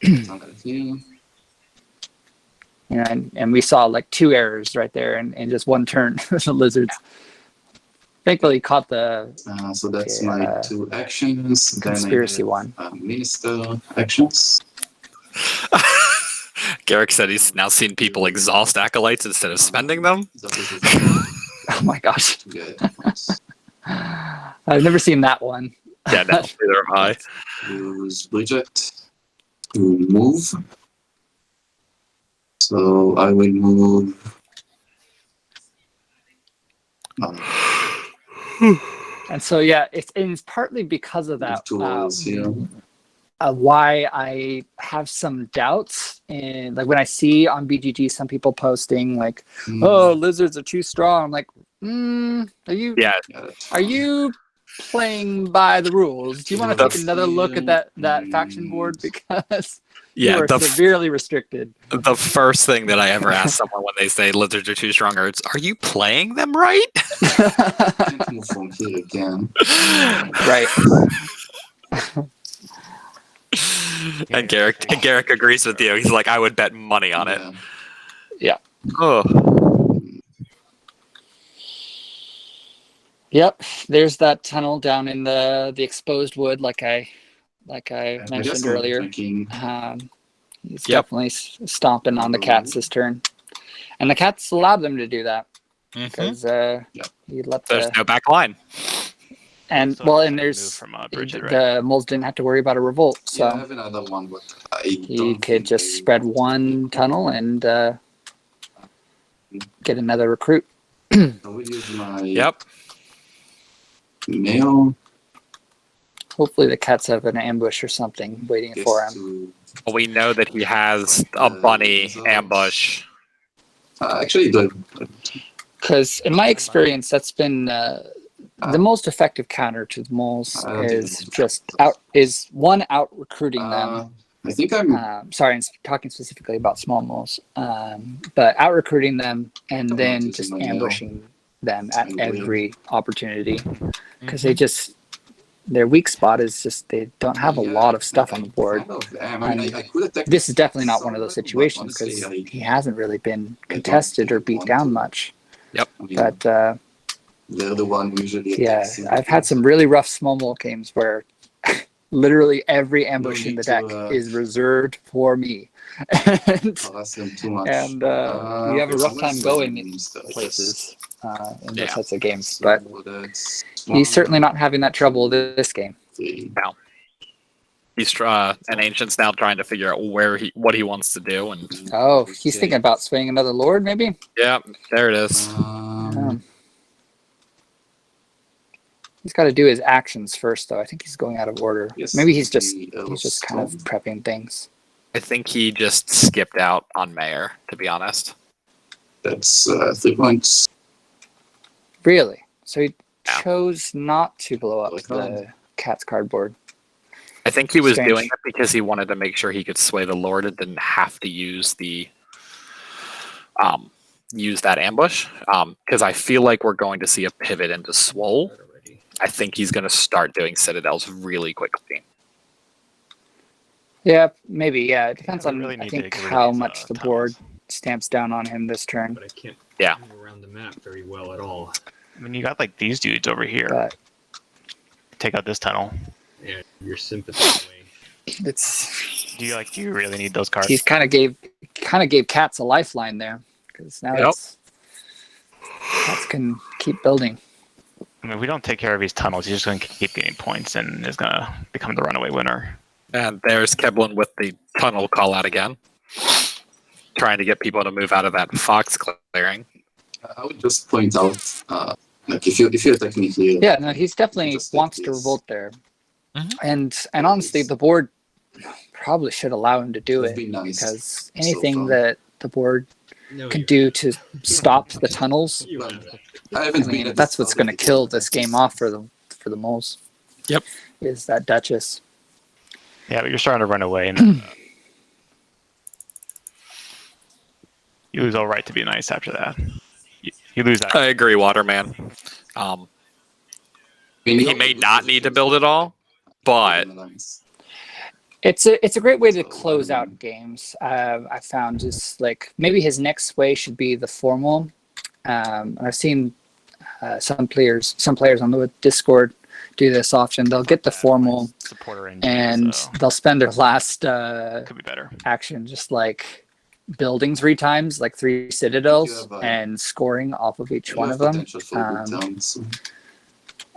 You know, and we saw like 2 errors right there in just one turn with the lizards. Thankfully, caught the So that's my 2 actions. conspiracy then I one. have, minister actions. Garrick said he's now seen people exhaust acolytes instead of spending them. That is Oh my gosh, to get points. I've never seen that one. Yeah, no, neither am I. Use Bridget to move. So I will move. And so yeah, it's partly because of that. Two rolls here. Why I have some doubts, and like when I see on BGG some people posting like, "Oh, lizards are too strong," I'm like, Yeah, are you playing by the rules? Do you want to take another look at that faction board because you yeah. are severely restricted? The first thing that I ever ask someone when they say lizards are too strong are you playing them right? Can't move from here again. Right. And Garrick agrees with you. He's like, I would bet money on it. Yeah. Oh, Yep. There's that tunnel down in the exposed wood, like I mentioned earlier. He's definitely stomping on the cats this turn, and the cats allowed them to do that because he let there's no back line. and So well, it's and like a there's move from Bridget, right? the moles didn't have to worry about a revolt, so Yeah, I have another one, but I he don't could think just they spread want one to tunnel and get another recruit. I will use my Yep. mail. Hopefully, the cats have an ambush or something waiting for him. We know that he has a bunny ambush. Actually, Because in my experience, that's been the most effective counter to the moles is just out recruiting them. I think I'm. Sorry, I'm talking specifically about small moles, but out recruiting them and then just ambushing them at every opportunity because they just their weak spot is just they don't have a lot of stuff on the board. This is definitely not one of those situations because he hasn't really been contested or beat down much. Yep. But they're the one usually. yeah, I've had some really rough small mole games where literally every ambush in the deck is reserved for me. And you have a rough time going in places in those sets of games. But he's certainly not having that trouble this game. No. He's an ancient's now trying to figure out what he wants to do, and Oh, he's thinking about swaying another lord, maybe? yeah, there it is. He's got to do his actions first, though. I think he's going out of order. Yes, Maybe he's just kind of prepping things. I think he just skipped out on Mayor, to be honest. That's 3 points. Really? So he chose not to blow up the cat's cardboard. I think he was Strange. doing it because he wanted to make sure he could sway the Lord and didn't have to use the use that ambush. Because I feel like we're going to see a pivot into Swole. I think he's going to start doing Citadels really quickly. Yeah, maybe. Yeah, it depends on really I need think to get rid of how these, much the board tunnels. stamps down on him this turn. But I can't Yeah. move around the map very well at all. I mean, you got like these dudes over here. But Take out this tunnel. And your sympathy away. it's Do you really need those cards? he's kind of gave cats a lifeline there because now cats can keep building. I mean, if we don't take care of these tunnels, he's just going to keep getting points and is going to become the runaway winner. And there's Keblin with the tunnel call out again. Trying to get people to move out of that fox clearing. I would just point out, like if you're technically Yeah, no, he's definitely Just wants like to this. revolt there, Mhm. and honestly, the board probably should allow him to do It'd it be nice because anything far. that the board No, can you- do to stop the tunnels, you have it. I I haven't been mean, at that's the what's start going to of the kill game. this game off for the moles. Yep. Is that Duchess? Yeah, but you're starting to run away, and you lose all right to be nice after that. You lose that. I agree, Waterman. He may not need to build it all, but It's a great way to close out games. I found just like maybe his next sway should be the formal. I've seen some players on the Discord do this often. They'll get the formal supporter and so they'll spend their last could be better. action just like building 3 times, like 3 citadels, and scoring off of each one of them.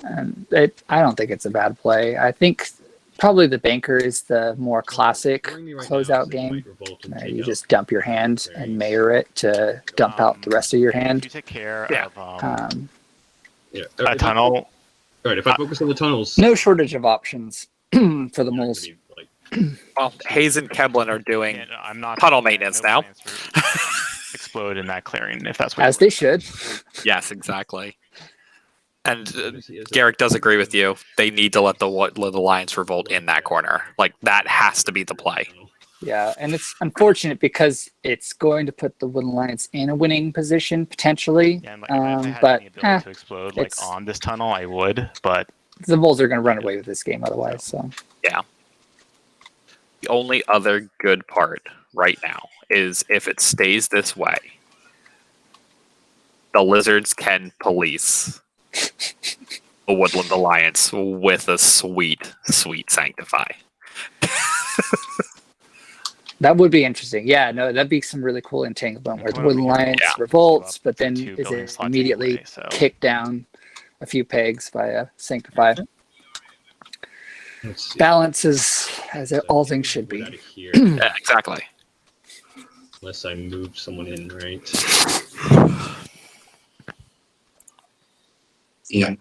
And I don't think it's a bad play. I think probably the banker is the more classic closeout game. You just dump your hand and mayor it to dump out the rest of your If you hand. take care Yeah. of Yeah. a tunnel. All right. If I focus on the tunnels, No shortage of options for the moles. like, Well, Hayes and Keblin are doing Yeah, no, I'm not tunnel maintenance now. Explode in that clearing if that's what As they should. Yes, exactly. And Garrick does agree with you. They need to let the Lions revolt in that corner. Like, that has to be the play. Yeah, and it's unfortunate because it's going to put the Woodland Lions in a winning position potentially. Yeah, and like, if I had But any ability to explode like it's- on this tunnel, I would. But the Bulls are going to run away with this game otherwise. So The only other good part right now is if it stays this way, the Lizards can police the Woodland Alliance with a sweet, sweet Sanctify. that would be interesting. Yeah, no, that'd be some really cool entanglement where the Woodland Lions Yeah. revolts, but then Two is building it slots immediately anyway, so- kicked down a few pegs by a Sanctify. let's see. Balance is as all things should Get be. out of here, Yeah, exactly. unless I move someone in, right? Yeah.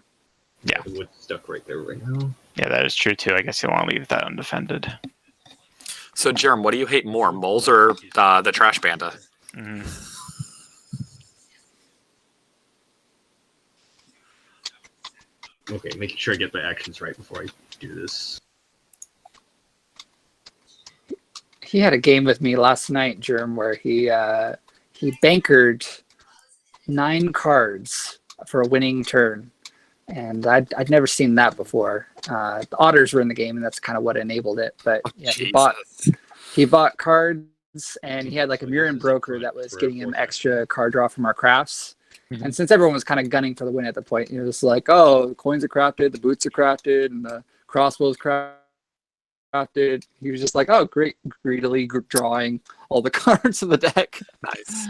Yeah. The wood's stuck right there right now. yeah, that is true too. I guess you want to leave that undefended. So, Jerem, what do you hate more, moles or the Trash Panda? Mhm. Okay, making sure I get the actions right before I do this. He had a game with me last night, Germ, where he bankered 9 cards for a winning turn, and I'd never seen that before. The otters were in the game, and that's kind of what enabled it. But yeah, he bought cards, and he had like a Murin broker that was getting him extra card draw from our crafts. Mhm. And since everyone was kind of gunning for the win at the point, you're just like, oh, the coins are crafted, the boots are crafted, and the crossbows crafted. He was just like, oh, great, greedily drawing all the cards in the deck. Nice.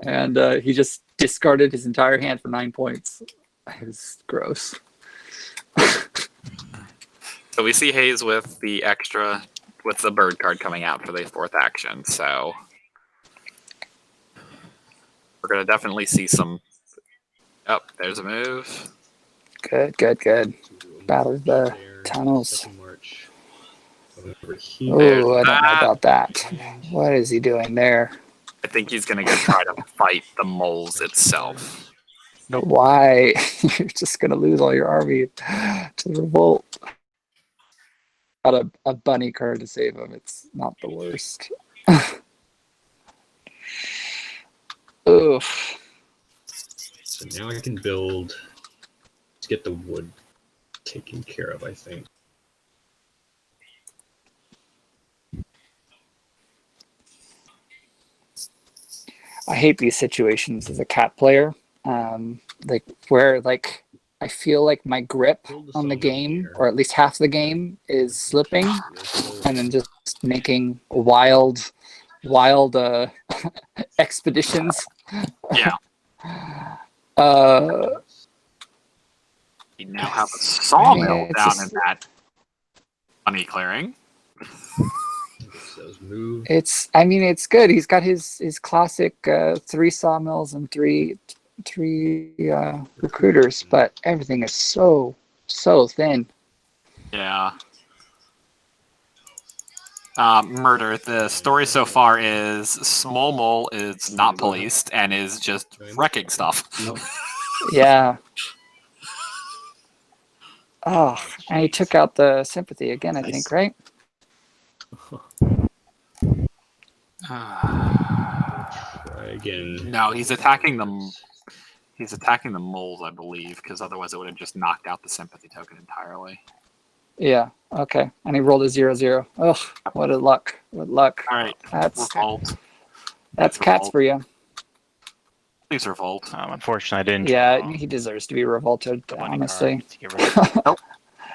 And he just discarded his entire hand for 9 points. It was gross. So we see Hayes with the extra, with the bird card coming out for the 4th action. So we're going to definitely see some. Oh, there's a move. Good. So we'll move Battle the there, tunnels. second march. Over here. Oh, I don't know about that. What is he doing there? I think he's going to go try to fight the moles itself. Why? You're just going to lose all your army to the revolt. Got a bunny card to save him. It's not the worst. Oof. So now I can build. Let's get the wood taken care of, I think. I hate these situations as a cat player. Like where like I feel like my grip on the game, or at least half the game, is slipping, and then just making wild expeditions. Yeah. Uh, You now have a sawmill it's down just- in that money clearing. Those move. it's good. He's got his classic 3 sawmills and three recruiters, but everything is so thin. Yeah. Murder. The story so far is Small Mole is not policed and is just wrecking stuff. Nope. Yeah. Oh, and he took out the sympathy again, I think, right? Try again. No, he's attacking them. He's attacking the moles, I believe, because otherwise it would have just knocked out the sympathy token entirely. Yeah. Okay. And he rolled a 0-0. Ugh, what a luck. What luck. All right. That's Revolt. cats for you. Please revolt. Unfortunately, I didn't. Yeah, draw he deserves to be revolted, the bunny honestly. card to get rid of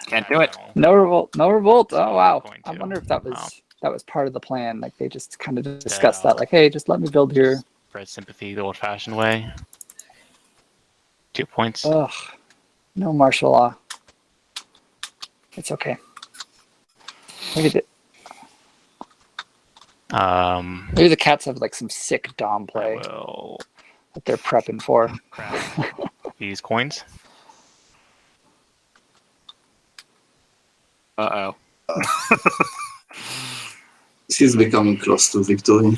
Can't do it. No revolt, no revolt. Oh wow. Going I to. wonder if that Wow. was part of the plan. Like they just kind of discussed Instead, that. Like, hey, just let me build here. Spread sympathy the old-fashioned way. 2 points. Ugh, no martial law. It's okay. Maybe maybe the cats have like some sick dom I play will that they're prepping for. grab these coins. Uh-oh. She's becoming close to victory.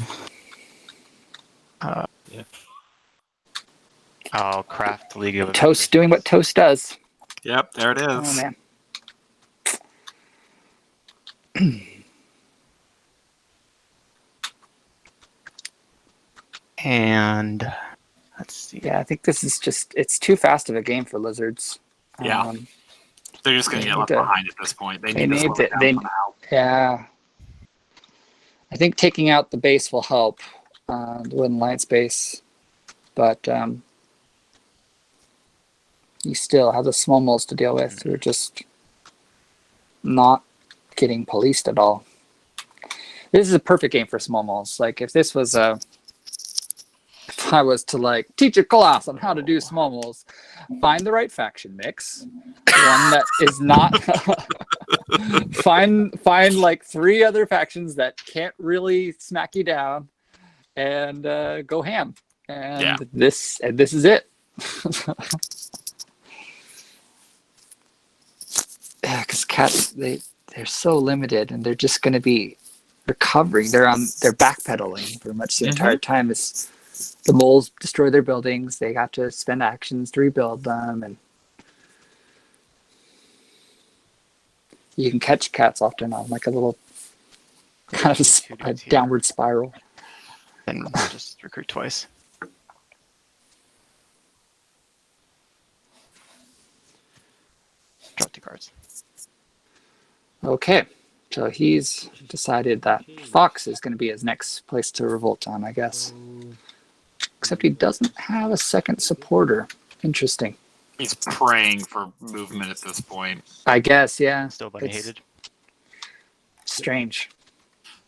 I'll craft the League of Toast doing what Toast does. Yep, there it is. Oh man. And let's see. Yeah, I think this is just it's too fast of a game for lizards. Yeah. They're just going to They get need left to- behind at this point. They they need to need slow it to- down they- somehow. Yeah. I think taking out the base will help, the Woodland Alliance base. But you still have the small moles to deal with who are just not getting policed at all. This is a perfect game for small moles. Like if this was if I was to like teach a class on how to do small moles, find the right faction mix, one that is not find like 3 other factions that can't really smack you down, and go ham. And Yeah. this is it. Yeah, because cats they're so limited, and they're just going to be recovering. They're backpedaling pretty much the entire time. Is the moles destroy their buildings? They got to spend actions to rebuild them, and you can catch cats often on like a little kind of a downward spiral. Then just recruit twice. Drop 2 cards. Okay, so he's decided that Fox is going to be his next place to revolt on, I guess. Except he doesn't have a second supporter. Interesting. He's praying for movement at this point. I guess, yeah. Still bunny It's hated. strange.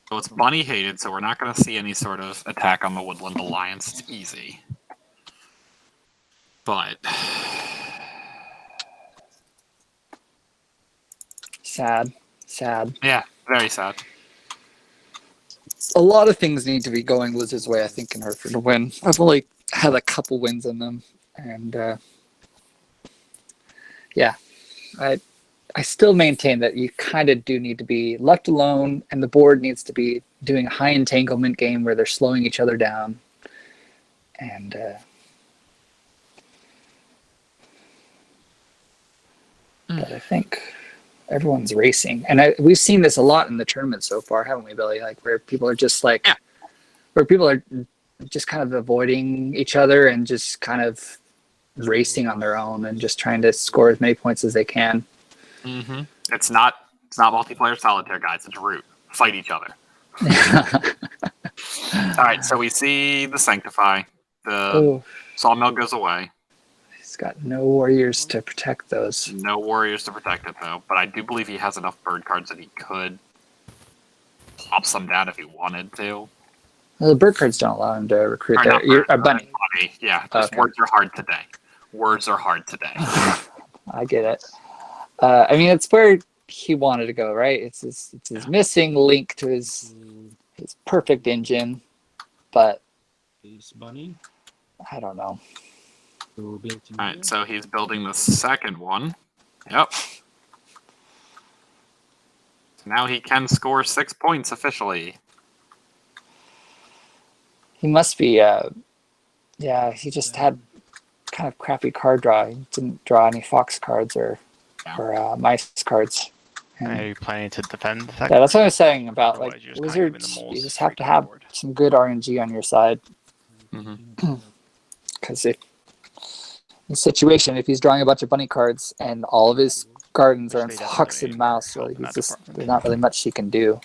So it's bunny hated, so we're not going to see any sort of attack on the Woodland Alliance. It's easy. But Sad. yeah, very sad. A lot of things need to be going Lizard's way, I think, in order for to win. I've only had a couple wins in them, and yeah, I still maintain that you kind of do need to be left alone, and the board needs to be doing a high entanglement game where they're slowing each other down, and but I think everyone's racing, and we've seen this a lot in the tournament so far, haven't we, Billy? Like where people are just like, where people are just kind of avoiding each other and just kind of racing on their own and just trying to score as many points as they can. Mm-hmm. It's not multiplayer solitaire, guys. It's root. Fight each other. All right, so we see the Sanctify. The Oh, Sawmill goes away. he's got no warriors to protect those. No warriors to protect it, though. But I do believe he has enough bird cards that he could plop some down if he wanted to. Well, the bird cards don't allow him to recruit Or their not bird, a bunny. bunny. Yeah, just Okay. words are hard today. Words are hard today. I get it. I mean, it's where he wanted to go, right? It's his missing link to his perfect engine, but Is bunny. I don't know. So built in All right, here. so he's building the second one. Yep. Now he can score 6 points officially. He must be. Yeah, he just had kind of crappy card draw. He didn't draw any fox cards or mice cards. And Are you planning to defend the yeah, that's what I was saying about like Otherwise, you're just kinda giving wizards. the moles You just have to free have board. some good RNG on your side, Mm-hmm. because if the situation, if he's drawing a bunch of bunny cards and all of his gardens are in Which they fox definitely and mouse, help so in that he's just department. there's not really much he can do.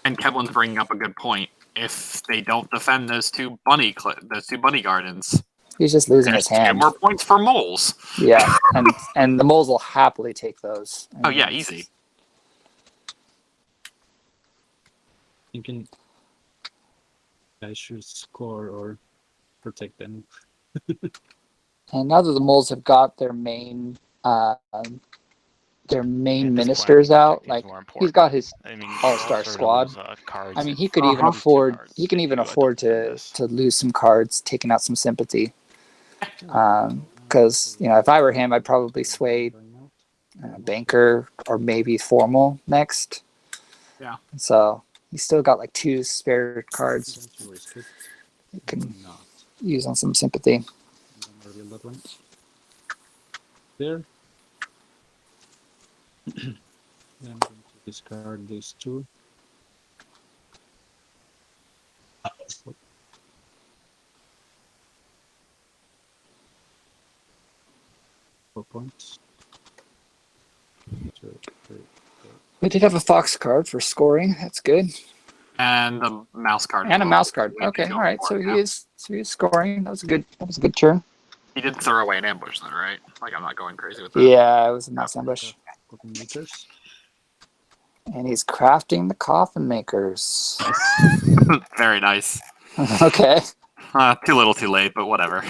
And Kevlin's bringing up a good point. if they don't defend those two bunny gardens, He's just losing there's his hand. 2 more points for moles. Yeah, and the moles will happily take those. Oh yeah, easy. Thinking I should score or protect them. And now that the moles have got their main At this ministers point, out, protecting's like more he's important. got his I mean, you all-star also squad. lose, cards I mean, if he could you even lose 2 afford. cards He can if even you afford defend to this. lose some cards, taking out some sympathy. Because if I were him, I'd probably sway Banker or maybe Formal next. Yeah. So he's still got like 2 spare cards he can use on some sympathy. There. Then I'm going to discard these 2. Four points. We did have a fox card for scoring. That's good. And the mouse card. as And a well. mouse card. We Okay, go all right. for So it, he yeah. is scoring. That was a good turn. He did throw away an ambush though, right? Like I'm not going crazy with that. Yeah, it was a nice ambush. Meters. And he's crafting the coffin makers. Very nice. Okay. Too little, too late, but whatever.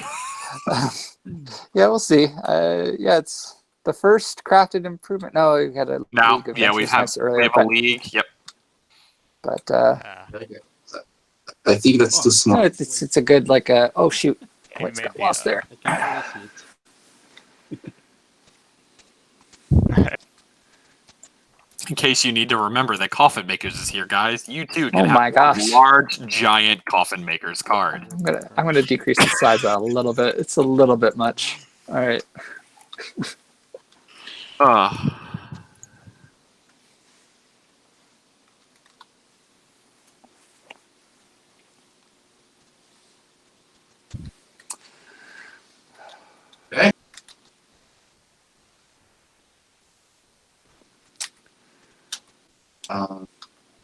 Yeah, we'll see. Yeah, it's the first crafted improvement. No, we had a Now, league of yeah, we Adventures have earlier, a league. Yep. but Yeah. I think that's too no, small. it's a good like oh shoot, He points made got the, lost there. I can't really see it. In case you need to remember that Coffin Makers is here, guys, you too can Oh have my a gosh. large, giant Coffin Makers card. I'm gonna decrease the size a little bit. It's a little bit much. All right. Okay.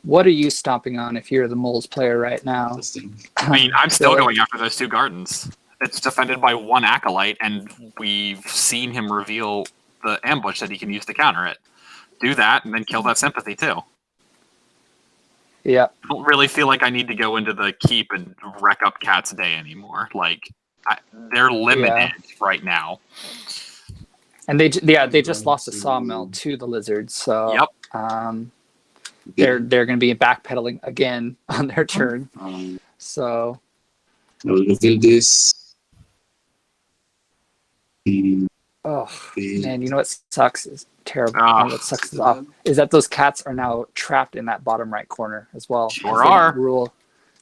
What are you stomping on if you're the moles player right now? Interesting. I mean, I'm still Billy? going after those 2 gardens. It's defended by 1 acolyte, and we've seen him reveal the ambush that he can use to counter it. Do that, and then kill that sympathy too. Yeah. I don't really feel like I need to go into the keep and wreck up Cat's day anymore. Like, they're limited right now. And they just lost a sawmill to the lizards, so Yep. they're going to be backpedaling again on their turn. So I will reveal this. oh man, you know what sucks is terrible. Ah. You know what sucks is that those cats are now trapped in that bottom right corner as well. Sure They are.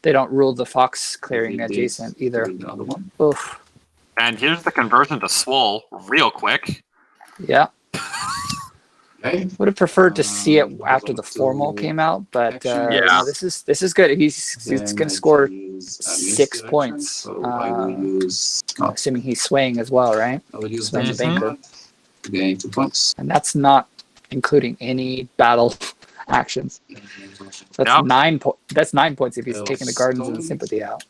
They don't rule the fox clearing Reveal this, adjacent either. reveal the other one. Oof. And here's the conversion to swole real quick. Yeah. Okay. Would have preferred to see it after the to formal came out, but Yeah. no, this is good. He's Then going I to score can use, 6 misdirection, points. So I will use. Assuming he's swaying as well, right? I will use Swaying the this banker. card to gain 2 points. And that's not including any battle actions. That's Yep. 9 points. That's 9 points if he's Well, taking the gardens and the stone. sympathy out.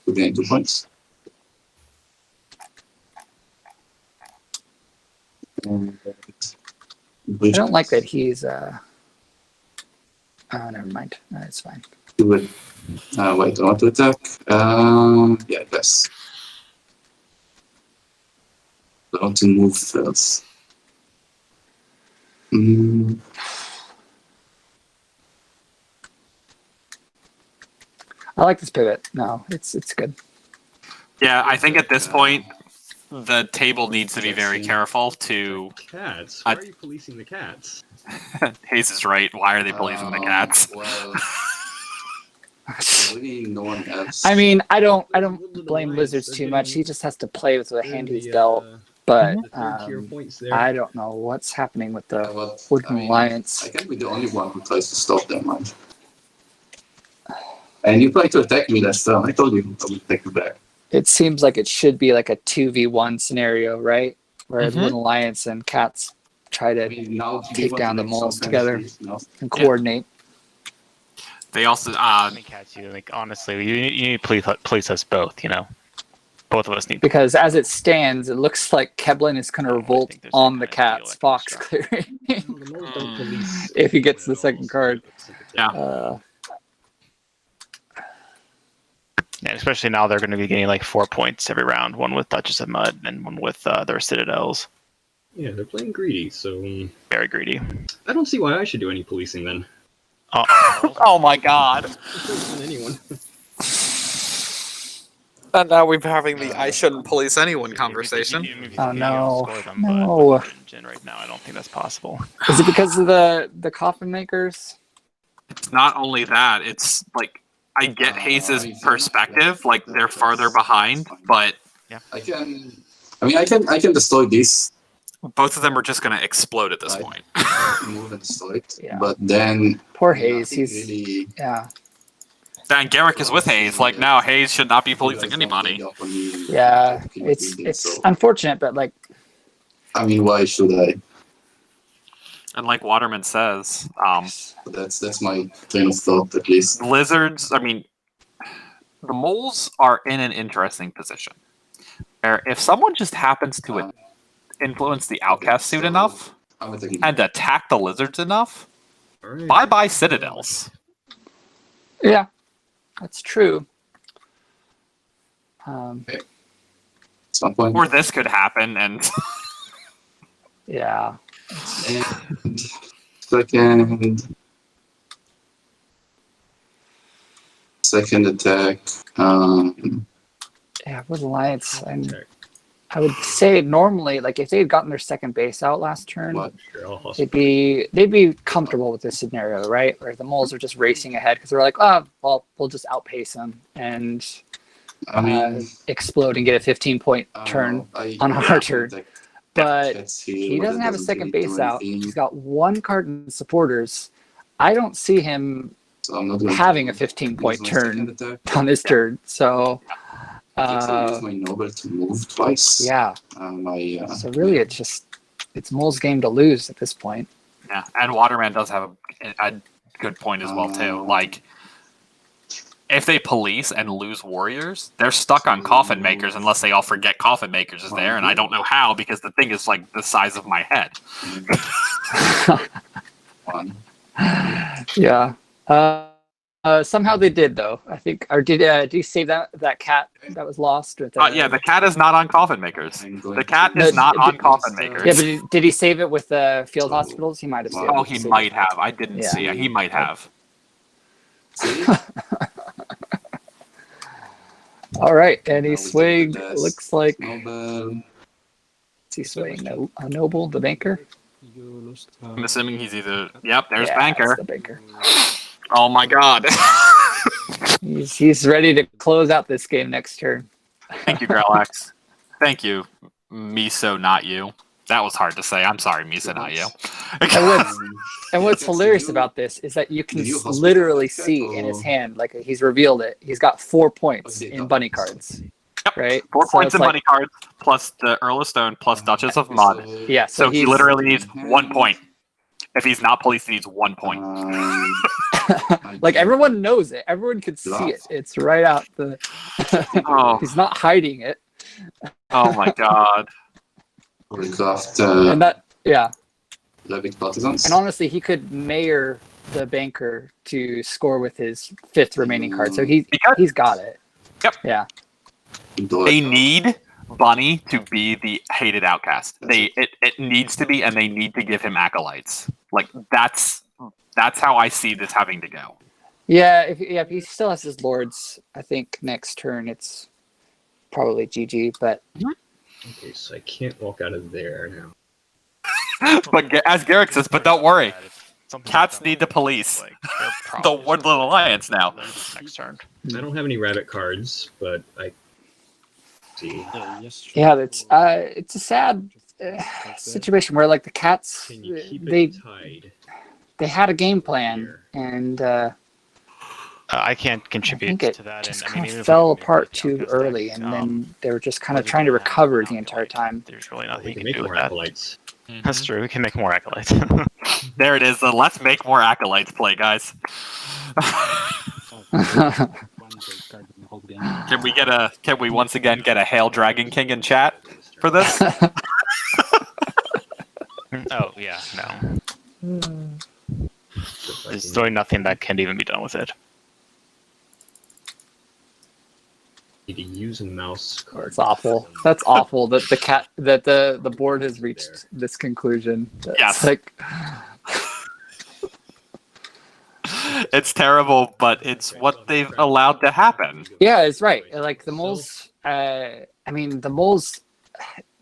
To gain 2 points. And, I don't like that he's oh, never mind. No, it's fine. Do it. Wait, I want to attack. Yeah, yes. I want to move first. I like this pivot. No, it's good. Yeah, I think at this point, the table needs to be very careful to. Cats. Why are you policing the cats? Hayes is right. Why are they policing the cats? Well, really, no one else. I mean, I don't Woodland blame Alliance, Lizards they're too much. getting- He just has to play with the they're hand in he's the, dealt. But the third tier points there. I don't know what's happening with Yeah, the but, Woodland I mean, Alliance. I can't be the only one who tries to stop them, man. And you tried to attack me last time. I told you I would attack you back. It seems like it should be like a 2v1 scenario, right? Where the Woodland Alliance and Cats try I to mean, now take we down want the to make moles some together chemistry, you know? and coordinate. They also I mean, Cats, you like honestly, you need to police us both. You know, both of us need. Because as it stands, it looks like Keblin is going to I revolt think there's some on the kind of Cats geological Fox structure. clearing Well, the moles don't police if he gets the at all, second so card. it's like a Yeah. Yeah, especially now they're going to be getting like 4 points every round, one with Duchess of Mud and one with their Citadels. Yeah, they're playing greedy, so Very greedy. I don't see why I should do any policing then. Oh my god. I'm policing anyone. And now we're having the I shouldn't police anyone conversation. Oh, no. But No. with Jin right now, I don't think that's possible. Is it because of the coffin makers? It's not only that, it's like I get Hayes' perspective, like they're farther behind, but I can destroy this. both of them are just gonna explode at this point. Move and destroy it. Yeah. But then Poor Hayes. nothing He's really. yeah. Dan Garrick is with Hayes. Like now, Hayes should not be policing anybody. Yeah. It's unfortunate, but like I mean, why should I? And like Waterman says, That's my train of thought, at least. lizards. I mean, the moles are in an interesting position. Where if someone just happens to influence the outcast suit enough I'm attacking. and attack the lizards enough, Alright. bye bye Citadels. yeah, that's true. At some point. Or this could happen, and Yeah. And second attack. Yeah, with Alliance, I would say normally, like if they had gotten their second base out last turn, What? Sure, I'll hustle. they'd be comfortable with this scenario, right? Where the moles are just racing ahead because they're like, oh, well, we'll just outpace them and I mean, explode and get a 15-point I don't turn. know. on our turn. But Cats here, he but doesn't that have a second really base do out. anything. He's got one card in supporters. I don't see him So I'm not going having a to 15-point use my second turn attack. on this turn. So, I think I'll use my noble to move twice. yeah. So really, it's Mole's game to lose at this point. yeah, and Waterman does have a good point as well too. Like, if they police and lose warriors, they're stuck on coffin makers unless they all forget coffin makers is there, and I don't know how because the thing is like the size of my head. One. Yeah. Somehow they did though. I think. Or did you save that cat that was lost? With, Yeah, the cat is not on coffin makers. I'm going The to cat use is not on did- coffin makers. Yeah, but did he save it with the field hospitals? He might have saved it. Oh, he might have. I didn't Yeah. see it. He might have. See? All right, and Now he we do the swayed. best. Looks like Noble. is he swaying a noble, the banker? I'm assuming he's either. Yep, there's Yeah, Banker. it's the banker. Oh my god. He's ready to close out this game next turn. Thank you, Grelax. Thank you, Miso, not you. That was hard to say. I'm sorry, Miso, not you. And what's Yes, hilarious you- about this is that you can did you hospital literally that, see in his or- hand, like he's revealed it. He's got 4 points Okay, in got bunny it. cards, Yep. right? 4 So points it's in like- money cards, plus the Earl of Stone, plus Duchess of Mud. Yeah, So he he's- literally needs 1 point. If he's not policed, he needs 1 point. like everyone knows it. Everyone can see Bluff. it. It's right out the. Oh, He's not hiding it, oh my god. Recraft and that yeah. Levic Partisans. And honestly, he could mayor the banker to score with his 5th remaining card. So Because- he's got it. Yep. Yeah. They need Bunny to be the hated outcast. It needs to be, and they need to give him acolytes. Like that's how I see this having to go. Yeah, if he still has his lords, I think next turn it's probably GG. But Okay, so I can't walk out of there now. But as Garrick says, but don't worry, Something cats like need to police Like, they're the probably Woodland Alliance now. next turn. I don't have any rabbit cards, but I see. yeah, it's a sad situation where like the cats Can you keep they it tied? they had a game plan Here. and I can't I contribute think it to that. just and, I kind mean, even of if we fell can apart make the too outcast early, deck, and then they were just kind of other trying to than that, recover I the feel entire like time. There's really We nothing you can can make do with more that. acolytes. That's true. We can make more acolytes. There it is. The let's make more acolytes play, guys. Can we once again get a Hail Dragon King in chat for this? Oh yeah, no. There's really nothing that can even be done with it. Need to use a mouse card. That's awful. That's awful that the board has reached this conclusion. That's Yes. like It's terrible, but it's what they've allowed to happen. yeah, it's right. Like the moles. The moles.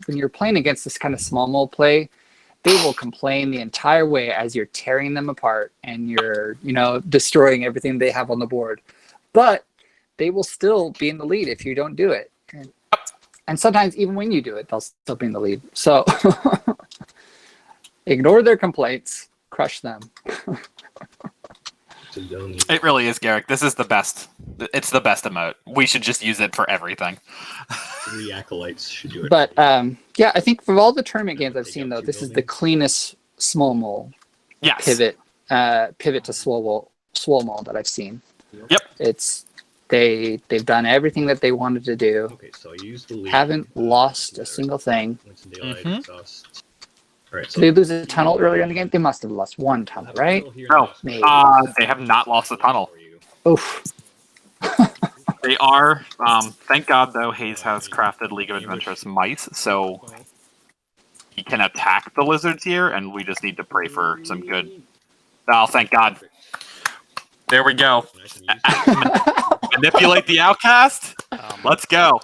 When you're playing against this kind of small mole play, they will complain the entire way as you're tearing them apart and you're, destroying everything they have on the board. But they will still be in the lead if you don't do it. And sometimes even when you do it, they'll still be in the lead. So ignore their complaints, crush them. It really is, Garrick. This is the best. It's the best emote. We should just use it for everything. 3 acolytes should do it. But I think from all the tournament games I've seen, though, this is the cleanest small mole Yes. pivot to swole mole that I've seen. Yep. It's they've done everything that they wanted to do. Okay, so I use the lead. Haven't lost a single thing. Once in daylight, exhaust. All right, Did they lose a tunnel earlier in the game? They must have lost one tunnel, right? No. Maybe. They have not lost the tunnel. Oof. They are. Thank God, though, Hayes has crafted League of Adventurous mice, so he can attack the lizards here, and we just need to pray for some good. Oh, thank God. There we go. Manipulate the outcast. Let's go.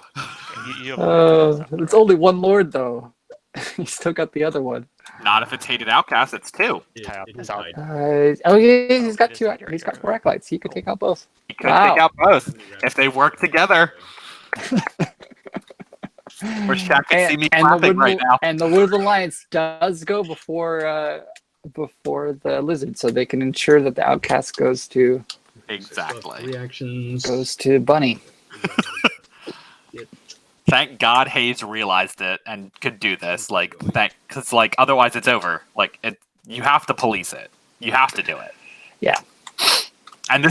It's only one lord, though. He still got the other one. Not if it's hated outcast. It's 2. It It's died. He's got 2. He's got 4 acolytes. He could take out both. You could take out both if they work together. Wish chat could see me clapping right now. And the Woodland Alliance does go before the lizard, so they can ensure that the outcast goes to Exactly. Reactions. Bunny. Thank God Hayes realized it and could do this. Because otherwise it's over. You have to police it. You have to do it. Yeah. And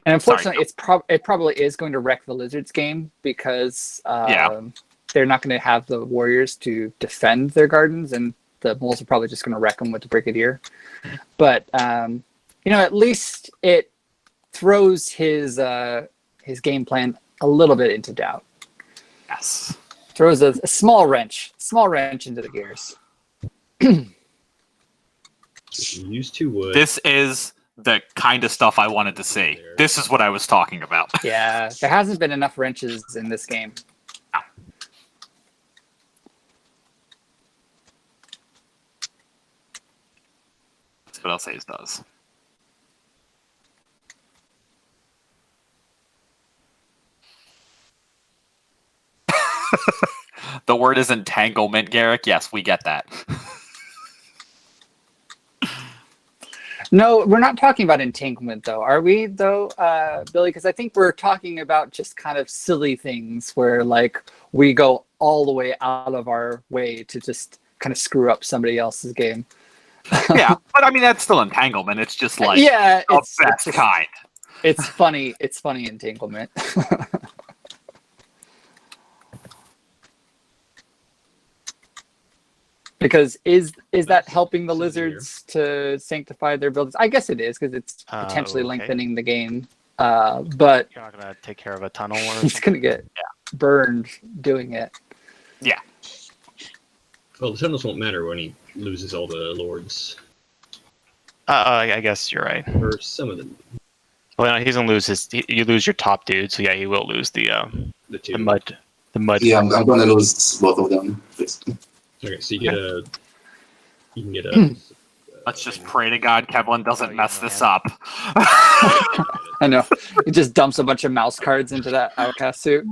Unfortunately, it probably is going to wreck the Lizards game because they're not going to have the warriors to defend their gardens, and the moles are probably just going to wreck them with the Brigadier. But at least it throws his game plan a little bit into doubt. Yes. Throws a small wrench into the gears. Use 2 wood. This is the kind of stuff I wanted to see. This is what I was talking about. Yeah, there hasn't been enough wrenches in this game. That's what else Hayes does. The word is entanglement, Garrick. Yes, we get that. No, we're not talking about entanglement, though. Are we, though, Billy? Because I think we're talking about just kind of silly things where, we go all the way out of our way to just kind of screw up somebody else's game. Yeah, but I mean, that's still entanglement. It's just it's best kind. It's funny. It's funny entanglement. Because is that helping the lizards to sanctify their buildings? I guess it is, because it's potentially lengthening the game. But You're not gonna take care of a tunnel or he's gonna get burned doing it. Yeah. Well, the tunnels won't matter when he loses all the lords. I guess you're right. Or some of them. Well, no, he's gonna lose you lose your top dude, so yeah, he will lose the 2. the mud. Yeah, I'm gonna lose both of them. Basically. Okay, so you can get a. Let's just pray to God Kevlin doesn't mess this up. I know. He just dumps a bunch of mouse cards into that outcast suit.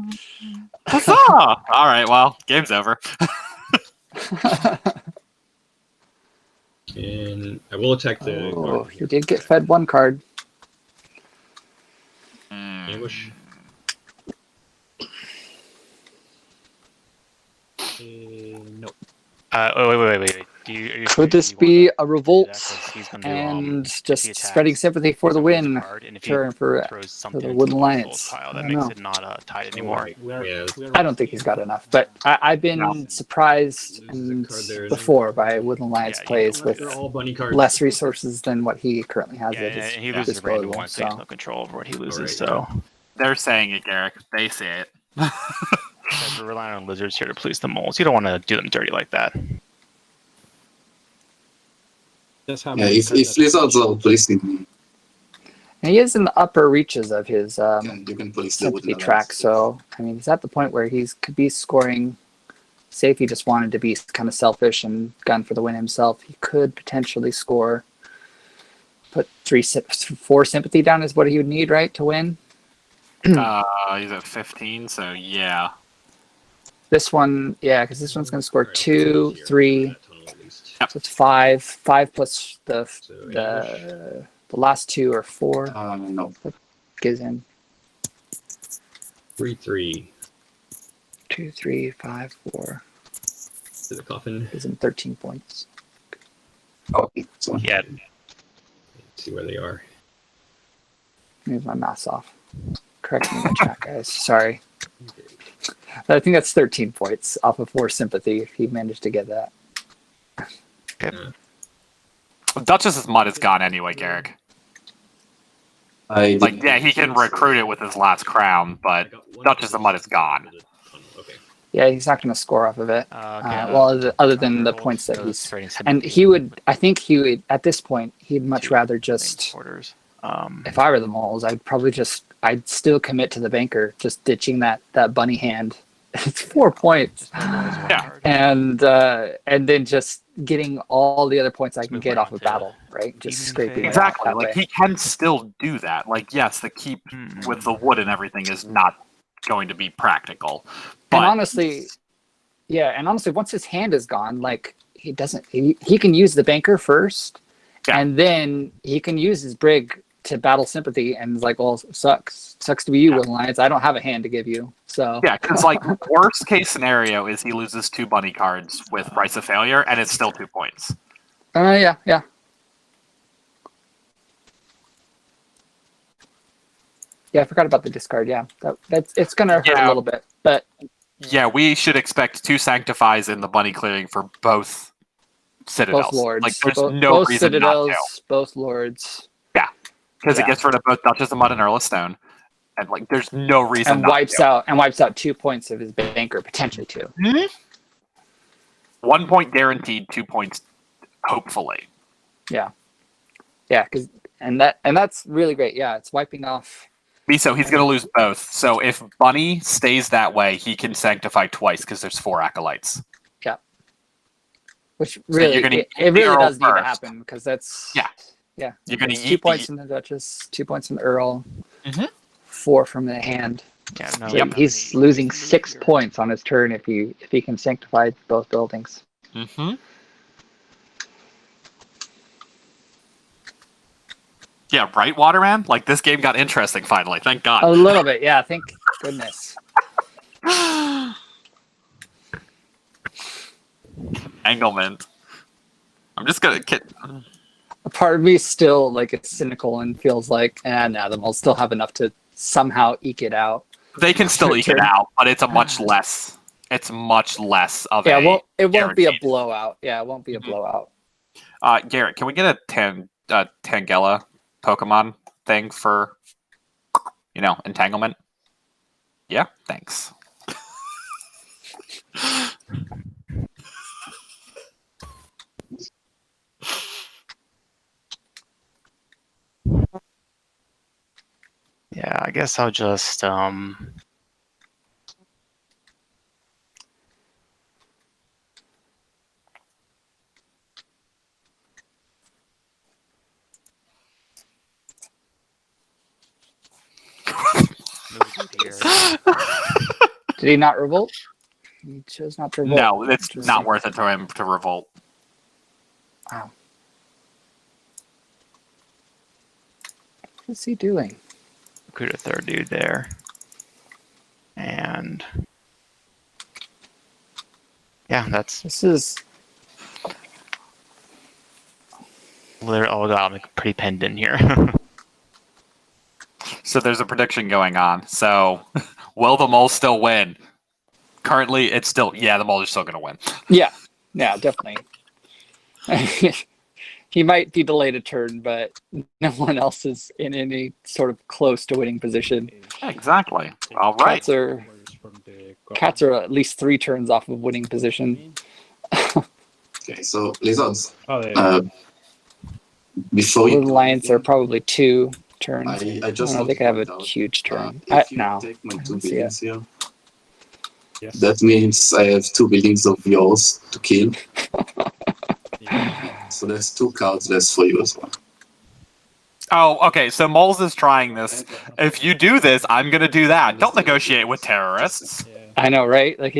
Huzzah! All right, well, game's over. And I will attack the. Oh, you did get fed 1 card. Ambush. Nope. Wait. Could this be a revolt and just spreading sympathy for the win? Turn for the Woodland Alliance. Tile I that don't makes know. it not tied anymore. Yeah. I don't think he's got enough, but I've been surprised before by Woodland Alliance Yeah, plays with They're all bunny cards. less resources than what he currently has Yeah, at and his he loses a random disposal. one, so he has So no control over what he loses. Alright, So They're saying it, Garrick. They say it. guys, we're relying on lizards here to please the moles. You don't want to do them dirty like that. That's how Yeah, if lizards are policing, and he is in the upper reaches of his you can police the sympathy Woodland track. Alliance. So I mean, he's at the point where he could be scoring. Say if he just wanted to be kind of selfish and gun for the win himself, he could potentially score. Put 4 sympathy down is what he would need, right, to win. He's at 15, so yeah. This one, yeah, because this one's going to score Alright, 2, here, 3. that tunnel at least. So it's 5. 5 plus So, the last 2 are 4. No. Gives him 3-3 2, 3, 5, 4. to the coffin. Gives him 13 points. Oh, so Yeah, See where they are. Move my mouse off. Correct me in the chat, guys. Sorry. I think that's 13 points off of 4 sympathy if he managed to get that. Duchess's mud is gone anyway, Garrick. Yeah, he can recruit it with his last crown, but Duchess of Mud is gone. Okay. Yeah, he's not going to score off of it. okay, Well, other than the points that he's... And he would, I think he would, at this point, he'd much rather just... If I were the moles, I'd still commit to the banker, just ditching that bunny hand. It's 4 points. And then just getting all the other points I can get off of battle, right? Just scraping it off Exactly. that Like, way. he can still do that. Like, yes, the keep with the wood and everything is not going to be practical. But And honestly, once his hand is gone, like he can use the banker first, and then he can use his brig to battle sympathy, and it's like, well, sucks to be you, Woodland Alliance. I don't have a hand to give you. So yeah, because like worst case scenario is he loses 2 bunny cards with Price of Failure, and it's still 2 points. Yeah. Yeah, I forgot about the discard. Yeah, that's it's gonna hurt a little bit, but yeah, we should expect 2 Sanctifies in the bunny clearing for both citadels. both lords, Like, there's both, no both reason citadels, not to. both lords, Because it gets rid of both Duchess of Mud and Earl of Stone, and like, there's no reason and not wipes out 2 points of his banker, potentially 2. 1 point guaranteed, 2 points, hopefully. Yeah, because that's really great. Yeah, it's wiping off. Miso, he's going to lose both. So if Bunny stays that way, he can Sanctify twice because there's 4 Acolytes. Yeah, which really it really does need to happen because that's you're going to 2 points from the Duchess, 2 points from the Earl, 4 from the hand. Yeah, no, So he's losing 6 points on his turn if he can sanctify both buildings. Yeah, right, Waterman? Like, this game got interesting finally. Thank God. A little bit, yeah. Thank goodness. Entanglement. I'm just going to... A part of me still like is cynical and feels like, nah, the moles still have enough to somehow eke it out. They can still eke it out, but it's a much less... It's much less of it won't be a guaranteed. blowout. Yeah, it won't be a blowout. Garrett, can we get a Tangela Pokemon thing for, entanglement? Yeah, thanks. Yeah, I guess I'll just Did he not revolt? He chose not to revolt. No, it's not worth it to him to revolt. Wow. What's he doing? recruit a 3rd dude there. And yeah, that's This is Oh god, I'm like pretty pinned in here. So there's a prediction going on. So will the mole still win? Currently, it's still the mole is still going to win. Yeah, definitely. He might be delayed a turn, but no one else is in any sort of close to winning position. Exactly. All right. Cats are at least 3 turns off of winning position. Okay, so lizards. Oh, Before you Little do lions are anything, probably 2 turns. I just know, want they to could have point a out, huge turn. if you No, take my I 2 don't see buildings here, yes. that means I have 2 buildings of yours to kill. Yeah. So there's 2 cards less for you as well. Oh, okay. So Moles is trying this. If you do this, I'm going to do that. Don't negotiate with terrorists. Yeah. I know, right? Like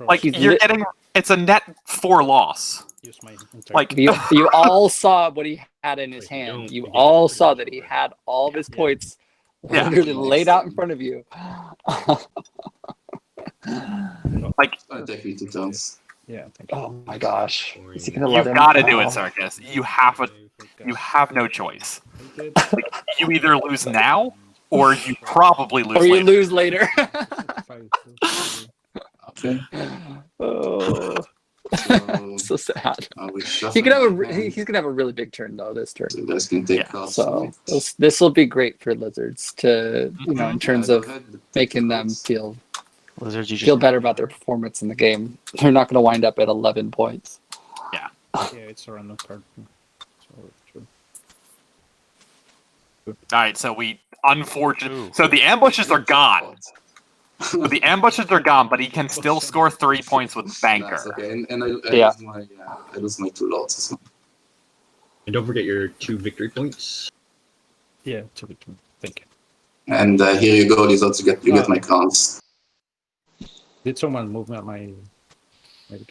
Like he's you're getting. It's a net 4 loss. Use my entire Like you all saw what he had in his Wait, hand. don't You forget all to saw put that he it had all of his Yeah. points Yeah. literally laid out in front of you. like It's gonna take me 2 turns. Yeah, thank you. Oh my gosh. Is he gonna let you've him? got to do it, Oh. Circus. You have no choice. You either lose now or you probably lose Or you later. lose later. Okay. Oh, So so sad. we shuffle He could have my hand. he's gonna have a really big turn though this turn. So you guys can take Yeah. cards. So tonight. this will be great for lizards to in terms Go of ahead, take making the them cards. feel Lizards, you just feel better about their performance in the game. They're not going to wind up at 11 points. Yeah, it's a random card. So, true. All right, so So the ambushes are gone. So the ambushes are gone, but he can still score 3 points with Banker. That's okay, and I Yeah. lose my 2 lords as well. And don't forget your 2 victory points. Yeah, to be true. Thank you. And here you go, lizards. You get my cards. Did someone move my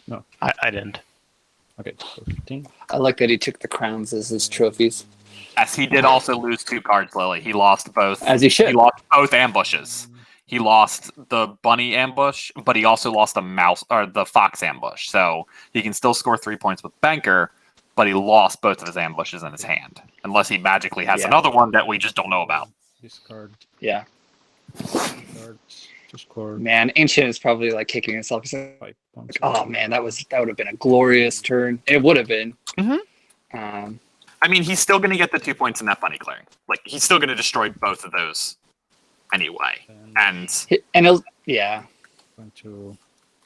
no. I didn't. Okay, so 15. I like that he took the crowns as his trophies. Yes, he did also lose 2 cards, Lily. He lost both. As he should. He lost both ambushes. He lost the bunny ambush, but he also lost the fox ambush. So he can still score 3 points with Banker, but he lost both of his ambushes in his hand, unless he magically has another one that we just don't know about. Discard Yeah. cards to score Man, Ancient is probably like kicking himself. He's like, 5 points. oh man, that would have been a glorious turn. It would have been. Mhm. I mean, he's still going to get the 2 points in that bunny clearing. Like, he's still going to destroy both of those anyway. And he'll, yeah. Going to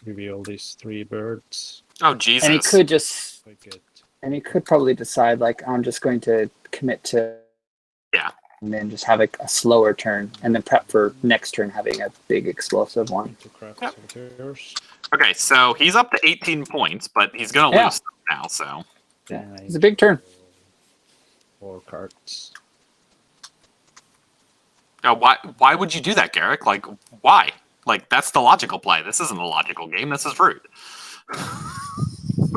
reveal these 3 birds. oh Jesus, And he could just, I get and he could probably decide like, I'm just going to commit to, and then just have a slower turn, and then prep for next turn having a big explosive one. to craft Yep. saboteurs. Okay, so he's up to 18 points, but he's going to lose now. So Yeah, it's a big turn. 4 cards. why would you do that, Garrick? Like, why? Like, that's the logical play. This isn't a logical game. This is rude.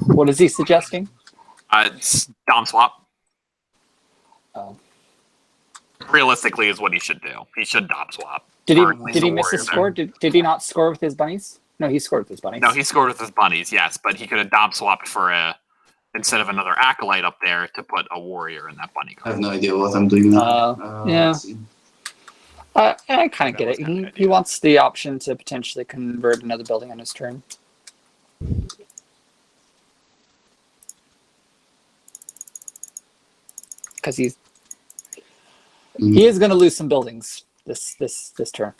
What is he suggesting? It's Dom swap. Oh. Realistically, is what he should do. He should Dom swap. Did Or at least he a miss warrior his score? Did he not score with his bunnies? No, he scored with his bunnies. No, he scored with his bunnies, yes, but he could have Dom swapped for instead of another acolyte up there to put a warrior in that bunny I have card. no idea what I'm doing now. Yeah. Let's see. I kind of That get was it. kinda He wants the option to potentially convert another building on his turn. Because he is going to lose some buildings this turn.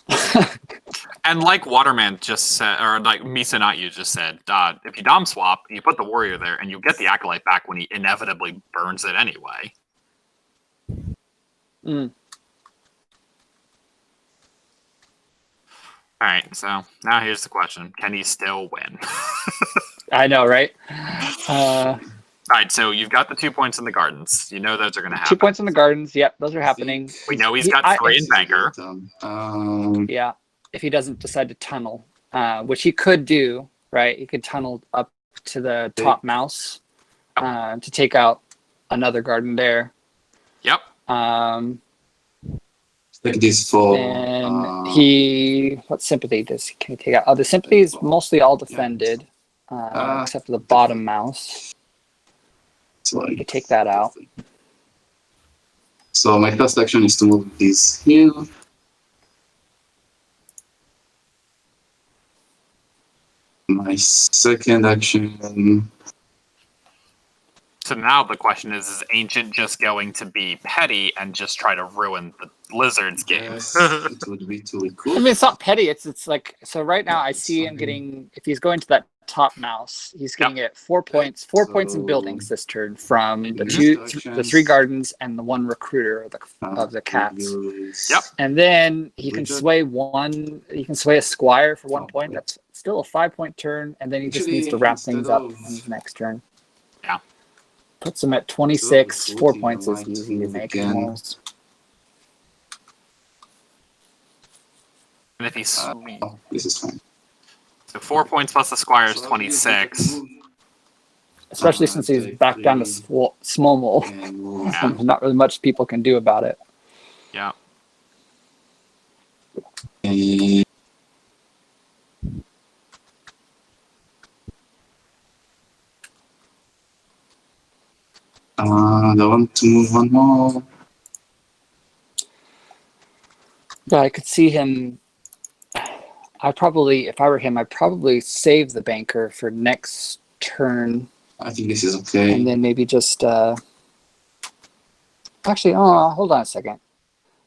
And like Waterman just said, or like Misanatyu just said, if you Dom swap, you put the warrior there, and you get the acolyte back when he inevitably burns it anyway. Mm. All right, so now here's the question: can he still win? I know, right? All right, so you've got the 2 points in the gardens. You know those are going to happen. 2 points in the gardens. Yep, those are happening. We know he's got 3 in Banker. Yeah, if he doesn't decide to tunnel, which he could do, right? He could tunnel up to the top mouse to take out another garden there. Yep. Take this for. And what sympathy can he take out? Oh, the sympathy is mostly all defended, except for the bottom mouse. So You could take that out. So my first action is to move this here. My second action. So now the question is Ancient just going to be petty and just try to ruin the Lizards game? Yes, it would be to I recoup. mean, it's not petty. It's like, so right now I It's see him fine. getting, if he's going to that top mouse, he's getting it 4 points, 4 points in buildings this turn from the Mhm. 3 gardens and the 1 recruiter of the cats. Yep. And then he can Widget. sway one. He can sway a squire for 1 Oh, point. wait. That's still a 5-point turn, and then he just Actually, needs to wrap instead things up of- on his next turn. Yeah. Puts him at 26. So, 4 14, points I is might easy to move make. again. Almost. And if he's Oh, this is fine. so 4 points plus the Squire is So, 26. Especially since he's take back down to 3 small mole. and move. Yeah. There's not really much people can do about it. Yeah. And I want to move one more. Yeah, I could see him. If I were him, I'd probably save the banker for next turn, I think this is okay. and then maybe just. Actually, oh, hold on a second.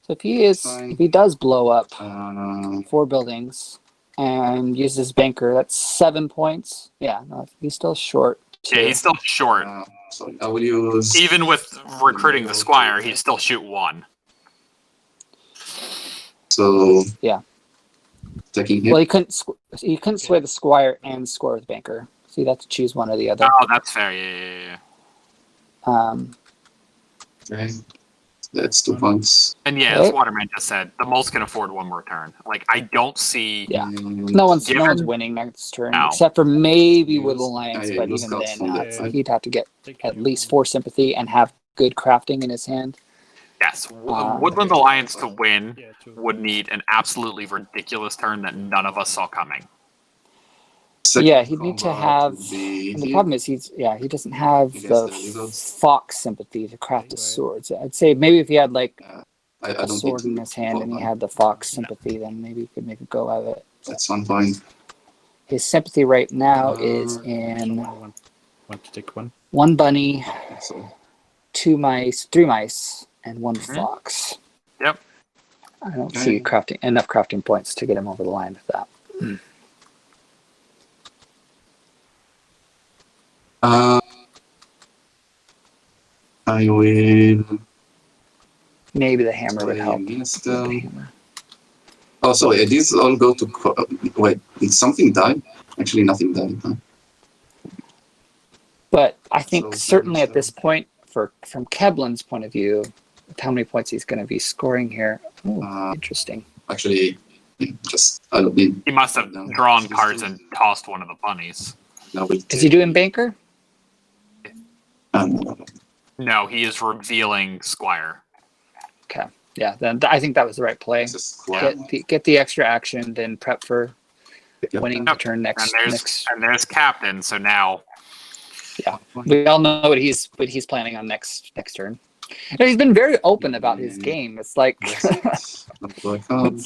So Fine. if he does blow up 4 buildings and uses banker, that's 7 points. Yeah, no, he's still short. Yeah, he's still short. Sorry, I will use. Even with recruiting the Squire, he'd still shoot 1. So Yeah. Taking hit. Well, he couldn't sway the squire and score with banker. So you'd have to choose one or the other. Oh, that's fair. Yeah. Okay. That's 2 points. And yeah, Okay. as Waterman just said, the Moles can afford 1 more turn. Like, I don't see. Yeah. And No one's Given- winning next turn No. except for maybe Use- with Alliance, yeah, but use even scouts then, from that side. he'd have to get at least 4 sympathy and have good crafting in his hand. Yes, Woodland Alliance to win would need an absolutely ridiculous turn that none of us saw coming. Yeah, he'd need to combat have. would be And the here. problem is he doesn't have I guess the there you go. fox sympathy to craft his swords. I'd say maybe if he had like I a don't sword need in to his hand and he combat. had the fox sympathy, then maybe he could make a go of it. That's 1 point. His sympathy right now is in Someone want to take one? 1 bunny, So 2 mice, 3 mice, and 1 Mhm. fox. Yep. I don't Okay. see enough crafting points to get him over the line with that. I will. Maybe the hammer would play help. against The them. hammer. Oh, sorry. These all go to. Wait, did something die? Actually, nothing died. Huh? But I think So, certainly at so- this point, from Keblin's point of view, with how many points he's going to be scoring here. Ooh, Uh, interesting. Actually, just I don't need. He must have drawn cards and tossed one of the bunnies. Now we'll Is he take- doing banker? No. No, he is revealing Squire. Okay. Yeah, then I think that was the right play. It's a squad. Get the extra action, then prep for Yep. winning the turn next. And there's Captain. So now, We all know what he's planning on next turn. And he's been very open about his Mm. game. It's like That's it. Not going on.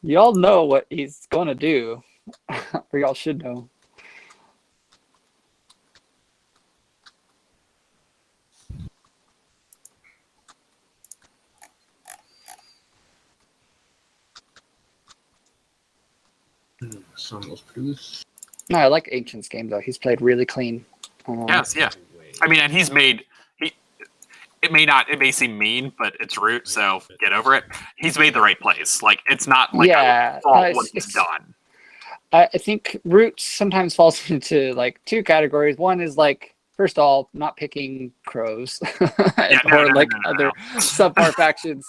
y'all know what he's going to do, or y'all should know. Some was produced. No, I like Ancient's game though. He's played really clean. yes, yeah. I mean, and he's made. It may seem mean, but it's Root, so get over it. He's made the right plays. Like, it's not like Yeah, a fault no, what he's done. I think Root sometimes falls into like 2 categories. One is like, first of all, not picking crows or other subpar factions,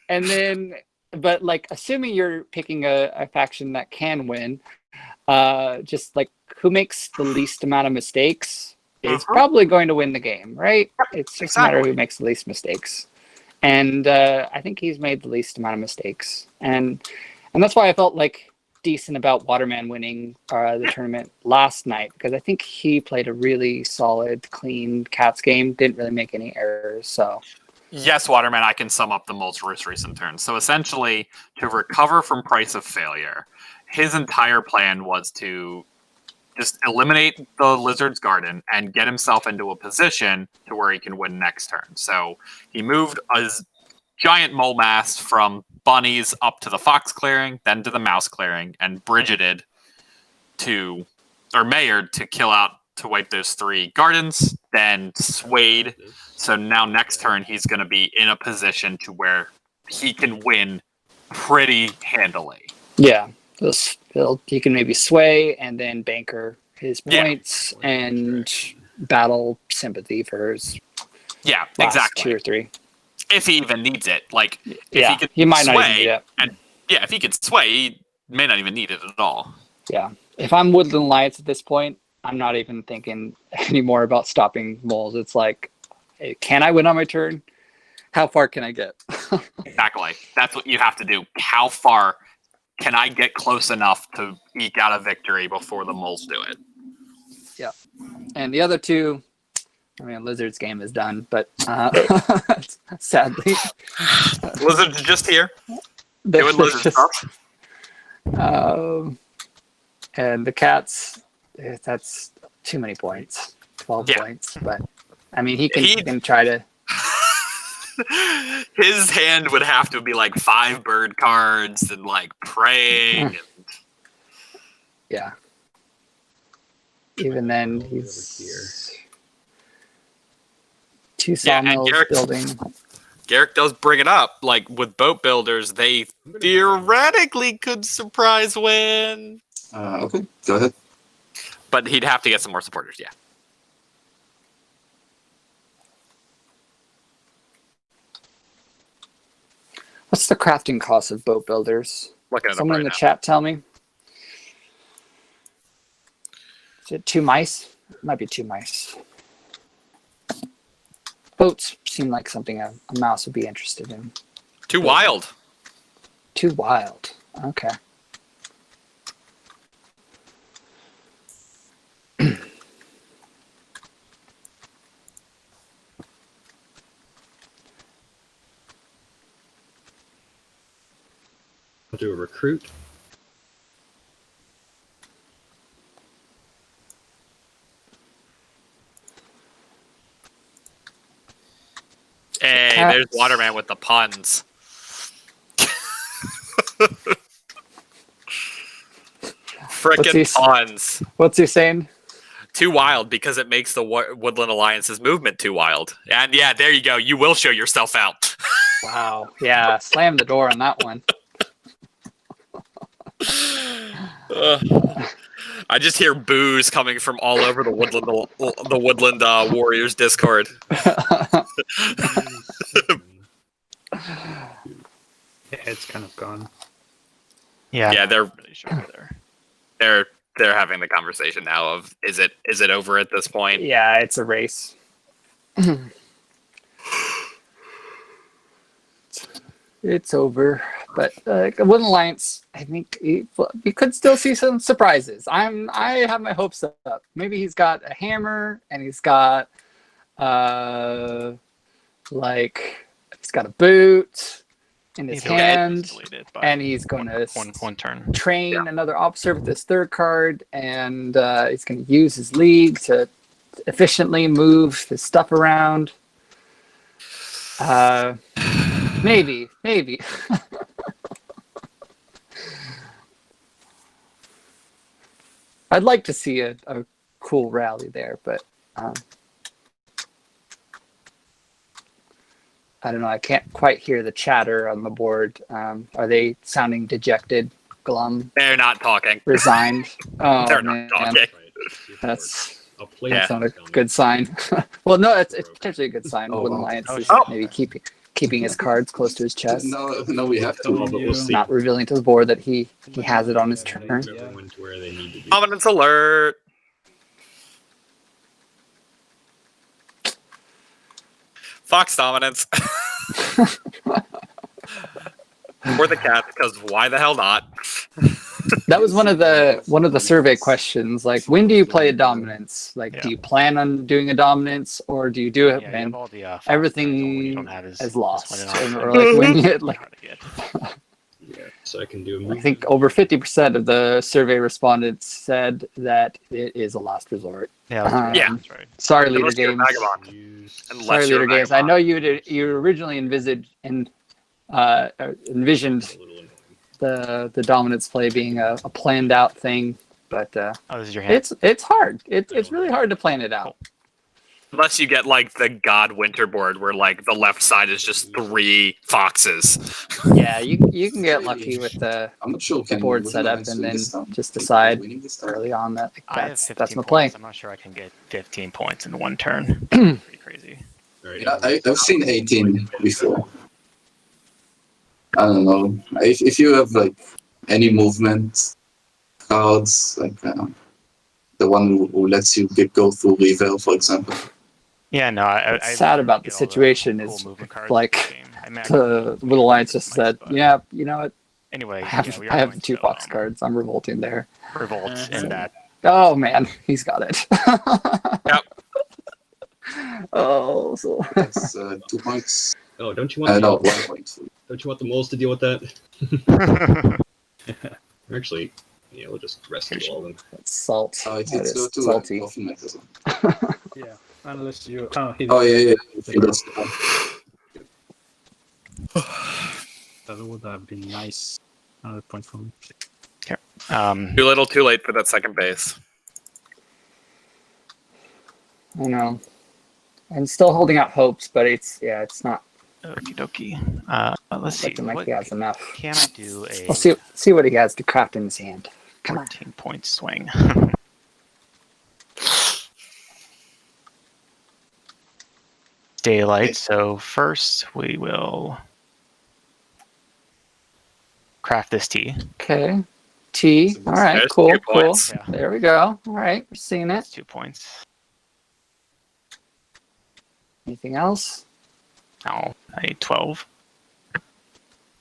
and then, but like assuming you're picking a faction that can win, just like who makes the least amount of mistakes is probably going to win the game, right? It's just a matter of who makes the least mistakes. And I think he's made the least amount of mistakes. And that's why I felt like decent about Waterman winning the tournament last night, because I think he played a really solid, clean Cats game, didn't really make any errors. So Yes, Waterman, I can sum up the most recent turn. So essentially, to recover from Price of Failure, his entire plan was to just eliminate the Lizard's Garden and get himself into a position to where he can win next turn. So he moved a giant mole mass from bunnies up to the fox clearing, then to the mouse clearing, and Bridgeted Mayored to kill out, to wipe those 3 gardens, then swayed. So now next turn he's going to be in a position to where he can win pretty handily. Yeah, he can maybe sway and then banker his points and battle sympathy for his last exactly 2 or 3. If he even needs it, like if he might sway, not even need it. And if he could sway, he may not even need it at all. Yeah, if I'm Woodland Alliance at this point, I'm not even thinking anymore about stopping moles. It's like, hey, can I win on my turn? How far can I get? Exactly. That's what you have to do. How far can I get close enough to eke out a victory before the moles do it? Yeah. And the other 2, I mean, Lizard's game is done, but sadly. Lizard's just here. Doing lizard stuff. And the Cats, that's too many points. 12 points. But, I mean, he can try to... His hand would have to be like 5 bird cards and like praying. And... Yeah. Even then, he's 2 sawmills building. Garrick does bring it up. Like with boat builders, they theoretically could surprise win. Okay, go ahead. But he'd have to get some more supporters, yeah. What's the crafting cost of boat builders? Looking at Someone in the chat tell me. Is it 2 mice? It might be 2 mice. Boats seem like something a mouse would be interested in. Too wild. Too wild. Okay. I'll do a recruit. Hey, there's Waterman with the puns. Frickin' puns. What's he saying? Too wild because it makes the Woodland Alliance's movement too wild. And yeah, there you go. You will show yourself out. Wow. Yeah, slam the door on that one. I just hear boos coming from all over the Woodland Warriors Discord. It's kind of gone. Yeah, they're really sure there. They're having the conversation now of is it over at this point? Yeah, it's a race. It's over, but Woodland Alliance, I think we could still see some surprises. I have my hopes up. Maybe he's got a hammer and he's got he's got a boot in his hand, and he's going to one turn train another officer with his 3rd card, and he's going to use his league to efficiently move his stuff around. Maybe. I'd like to see a cool rally there, but I don't know. I can't quite hear the chatter on the board. Are they sounding dejected, glum? They're not talking. Resigned? Oh, They're not talking. That's Yeah. not a good sign. Well, no, it's potentially a good sign. Woodland Alliance is maybe keeping his cards close to his chest. No, we have to. But we'll see. Not revealing to the board that he has it on his turn. Everyone to where they need to be. Dominance alert. Fox dominance. For the Cats, because why the hell not? That was one of the survey questions. Like, when do you play a dominance? Like, do you plan on doing a dominance, or do you do it Yeah, you when have all the fox cards, everything what you don't have is is lost, winning option. or like when you like? Hard to get. Yeah, so I can do a I move. think over 50% of the survey respondents said that it is a last resort. Yeah, that's right. Yeah. That's right. Sorry, Leader Unless you're a Games. vagabond. Use Unless Sorry, you're a Leader Games. I vagabond. know you originally envisioned envisioned a little annoying. the dominance play being a planned out thing, but Oh, this is your hand. it's hard. It's really hard to plan it out. Unless you get like the God Winter board where like the left side is just 3 foxes. Yeah, you can get lucky with the I'm not sure. Can board Woodland setup Alliance and win then this time? just Think decide about winning this time? early on that I have that's 15 my play. points. I'm not sure I can get 15 points in one turn. Pretty crazy. All right. Yeah, I've seen 18 before. I don't know. If you have like any movement cards, like the one who lets you go through reveal, for example. Yeah, no, What's sad about the situation is, like, the Little Alliance just said, yeah, you know what? Anyway, I have we I are have going the 2 to, fox cards. I'm revolting there. revolt in that. Oh man, he's got it. Yep. Oh, so That's 2 points. Oh, don't you want? No, 1 point. Don't you want the moles to deal with that? Actually, yeah, we'll just rescue all of them. that's salt. It's That go is to salty. coffee makers. Yeah, unless you. Oh, he Oh yeah. That's, That would have been nice. Another point for me. Too little, too late for that second base. I know. I'm still holding out hopes, but it's not Okie dokie. Let's see. looking like What he has enough. can I do? We'll see what he has to craft in his hand. Come on. 14-point swing. Daylight. So first we will craft this tea. Okay. T. All right. There's Cool. 2 Cool. points. Yeah. There we go. All right. We're seeing it. That's 2 points. Anything else? No, I need 12.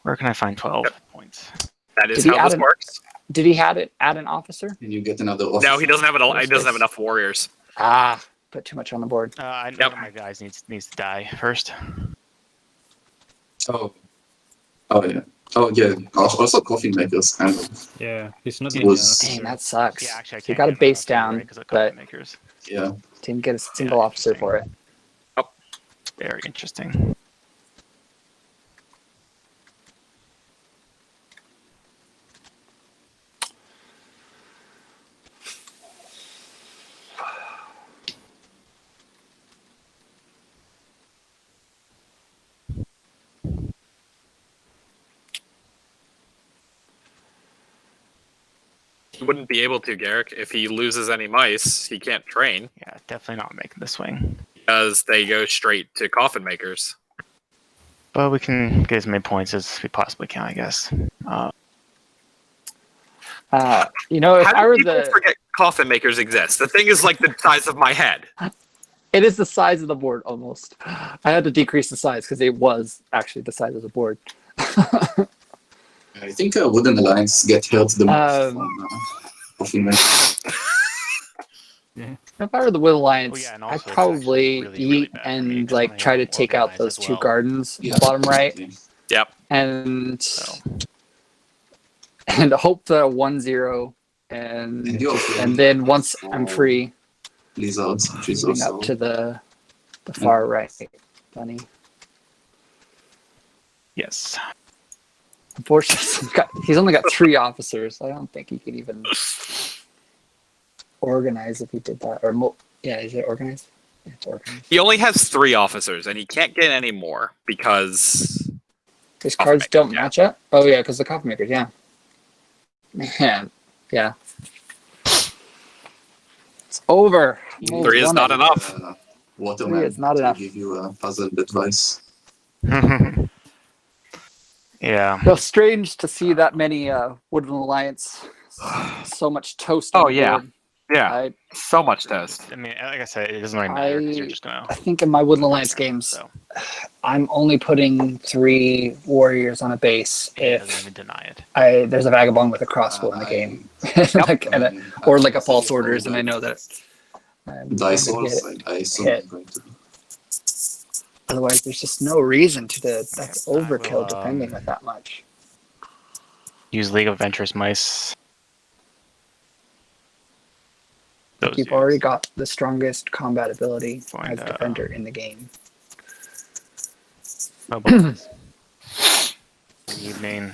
Where can I find 12 points? That is Did he how add this an- works. Did he add an officer? and you get another. No, he doesn't have he doesn't have enough warriors. Ah, put too much on the board. I know Yep. one of my guys needs to die first. Oh yeah. Oh yeah. Also, coffee makers kind of. Yeah, he's not. Was- Dang, that sucks. Yeah, actually, I So can't you got a get base enough down, because of but coffee makers. Yeah. didn't get a single Yeah, officer for it. Very interesting. He wouldn't be able to, Garrick. If he loses any mice, he can't train Yeah, definitely not making the swing. because they go straight to coffin makers. But we can get as many points as we possibly can, I guess. If How I do were people the, forget coffin makers exist? The thing is like the size of my head. it is the size of the board almost. I had to decrease the size because it was actually the size of the board. I think Woodland Alliance get hurt the most Um, from coffee makers. If I were the Will Alliance, Oh, yeah, and I'd also it's probably actually really, really eat bad for me and 'cause like I'm try to more take out organized those as 2 well. gardens in Yeah. the bottom right, Yep. and So hope for a 1-0, and And you also then once I'm free, Lizards, which is moving also up to the far right, bunny. yes. Unfortunately, he's only got 3 officers. I don't think he could even organize if he did that. Or is it organized? Yeah, it's organized. He only has 3 officers, and he can't get any more because His Coffee cards maker, don't yeah. match up. Oh yeah, because the coffee makers. Yeah. Man, yeah. It's over. Almost 3 is won not it. enough. Waterman It's not to enough. give you puzzle advice. Yeah. Well, strange to see that many Woodland Alliance. So much toast. On Oh, the yeah. board. Yeah, so much toast. I mean, like I said, it doesn't really matter because you're just I gonna. think in my Woodland Alliance games, So I'm only putting 3 warriors on a base it doesn't if even deny it. there's a vagabond with a crossbow in the game, or like a false orders, and I know that I'm Dice gonna get rolls, it. I assume hit. I'm going to. Otherwise, there's just no reason to that's I will, overkill defending with that much. Use League of Adventurous Mice. Those You've dudes. already got the strongest combat ability Going as to- defender in the game. Mobilize. Evening.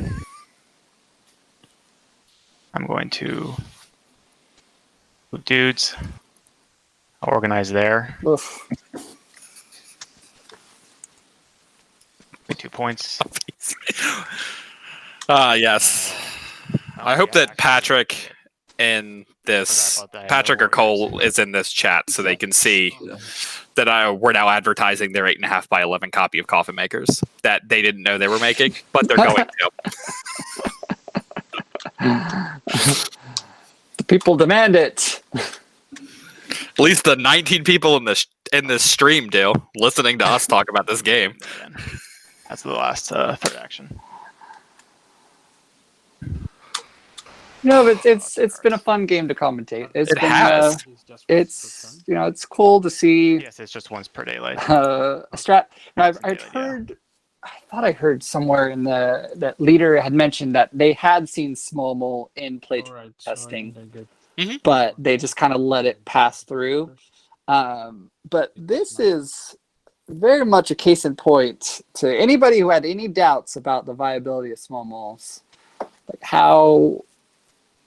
I'm going to move dudes. I'll organize there. Oof. 2 points. Yes. I hope that Patrick in this, Patrick or Cole is in this chat so they can see that we're now advertising their 8.5 by 11 copy of Coffin Makers that they didn't know they were making, but they're going to. The people demand it. At least the 19 people in this stream do, listening to us talk about this game. That's the last third action. No, but it's been a fun game to commentate. It has. It's it's cool to see Yes, it's just once per day. Like strat. I'd heard. I thought I heard somewhere in that leader had mentioned that they had seen small mole in play testing, but they just kind of let it pass through. But this is very much a case in point to anybody who had any doubts about the viability of small moles, like how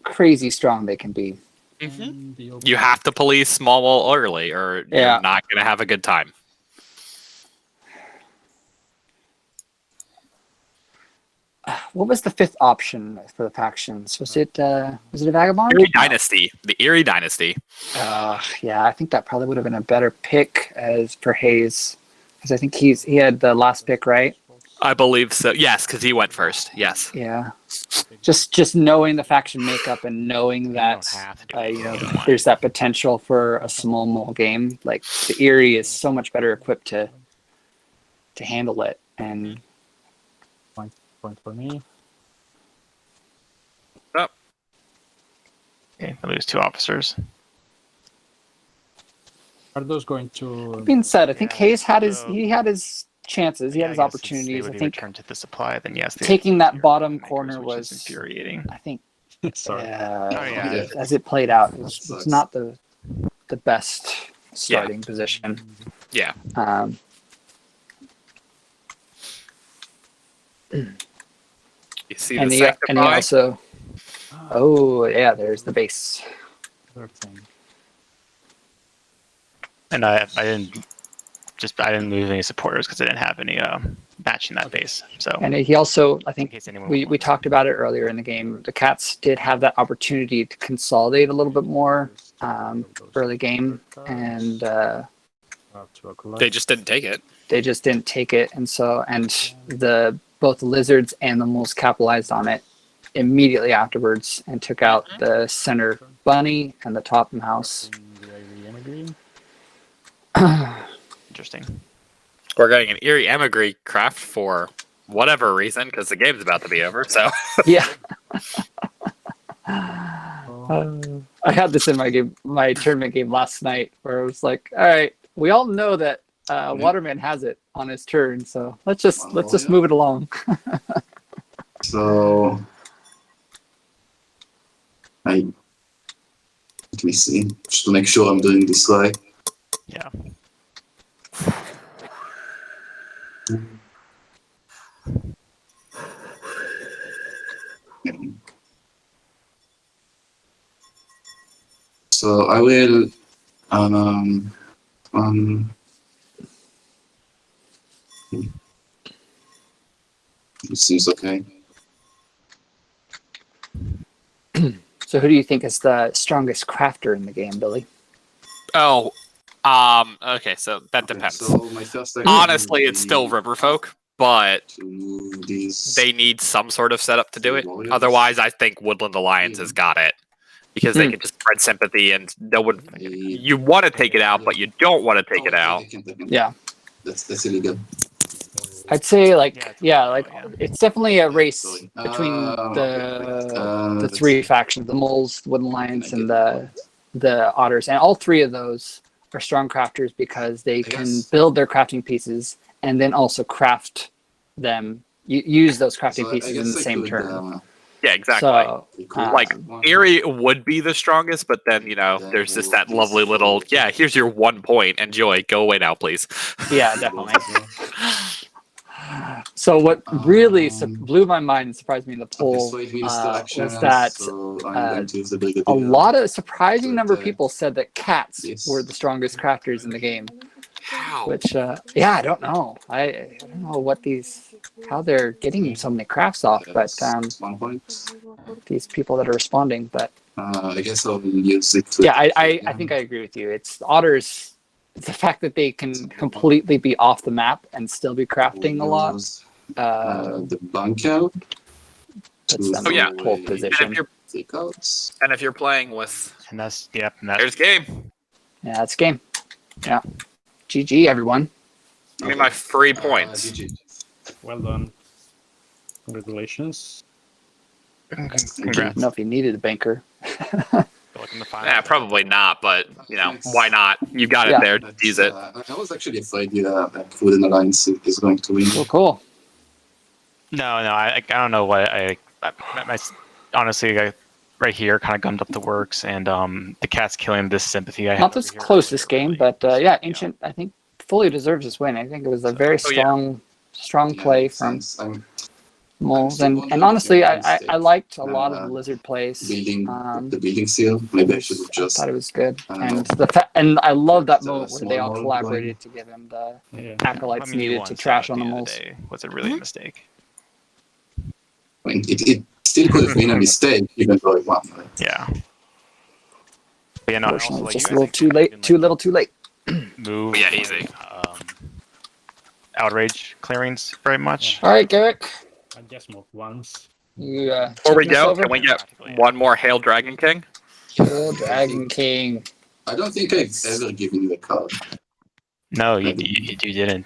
crazy strong they can be. You have to police small mole early or you're not going to have a good time. What was the 5th option for the factions? Was it a vagabond? Eerie Dynasty. The Eerie Dynasty. Yeah, I think that probably would have been a better pick as for Hayes, because I think he had the last pick, right? I believe so. Yes, because he went first. Yes. Yeah. Just knowing the faction makeup and knowing that there's that potential for a small mole game. Like the Eerie is so much better equipped to handle it. And Point for me. okay, I lose 2 officers. Are those going to? that being said, I think Hayes had his chances. He had his I guess opportunities. They I would think return to the supply. Then yes, taking that bottom corner which was is infuriating. I think Sorry. as it played out, it's not the best starting position. Yeah. You see And the he Sanctify? also, there's the base. And I didn't lose any supporters because I didn't have any matching that base. So And he also, I think in case anyone we wants. talked about it earlier in the game. The Cats did have that opportunity to consolidate a little bit more early game, and They just didn't take it. they just didn't take it. And both the lizards and the moles capitalized on it immediately afterwards and took out the center bunny and the top mouse. Interesting. We're getting an Eerie Emigre craft for whatever reason because the game's about to be over. So Yeah. I had this in my tournament game last night, where it was like, all right, we all know that Waterman has it on his turn, so let's just move it along. So, let me see, just to make sure I'm doing this right. Yeah. So I will, it seems okay. So who do you think is the strongest crafter in the game, Billy? okay, so that depends. So my first action Honestly, will it's still be Riverfolk, but to move these. they need some sort of setup to do it. Otherwise, I think Woodland Alliance has got it. because they can just spread sympathy and no one. You want to take it out, but you don't want to take it out. Yeah. That's illegal. I'd say like Yeah, it's definitely a race between Uh, the three factions: the moles, the Woodland Lions, and the otters. And all three of those are strong crafters because they can build their crafting pieces and then also craft them. Use those crafting pieces in the same turn. Yeah, exactly. So, Like Eerie would be the strongest, but then there's just that lovely little here's your 1 point. Enjoy. Go away now, please. yeah, definitely. So what really blew my mind and surprised me in the poll was that a lot of surprising number of people said that cats were the strongest crafters in the game. How? Which I don't know. I don't know how they're getting so many crafts off, but 1 point. these people that are responding. But I guess I'll use it. I think I agree with you. It's otters. It's the fact that they can completely be off the map and still be crafting a lot. The bunker. Puts them Oh, yeah. in pole position. And if you're playing with, And that's there's game. Yeah, that's game. Yeah. GG, everyone. Give me my 3 points. Well done. Congratulations. I congrats. don't know if he needed a banker. Yeah, probably not, but why not? You got it there. Use it. I was actually afraid that Woodland Alliance is going to win. Well, cool. No, I don't know what I honestly, right here kind of gummed up the works, and the cat's killing this sympathy I have. Not this closest game, but Ancient, I think, fully deserves this win. I think it was a very strong play from moles, and honestly, I liked a lot of the lizard plays. The building seal. Maybe I should have just. I thought it was good, and I love that moment where they all collaborated to give him the acolytes needed to trash on the moles. Was it really a mistake? I mean, it still could have been a mistake, even though it won. Right? Yeah. But yeah, no, Unfortunately, also, just like, a little too late. Too little, too late. Move. Yeah, easy. Outrage clearings very much. All right, Garrick. I just moved once. You, Before we taking us go, over? can we get one more Hail Dragon King? Hail Dragon King. I don't think I've ever given you a card. No, you didn't.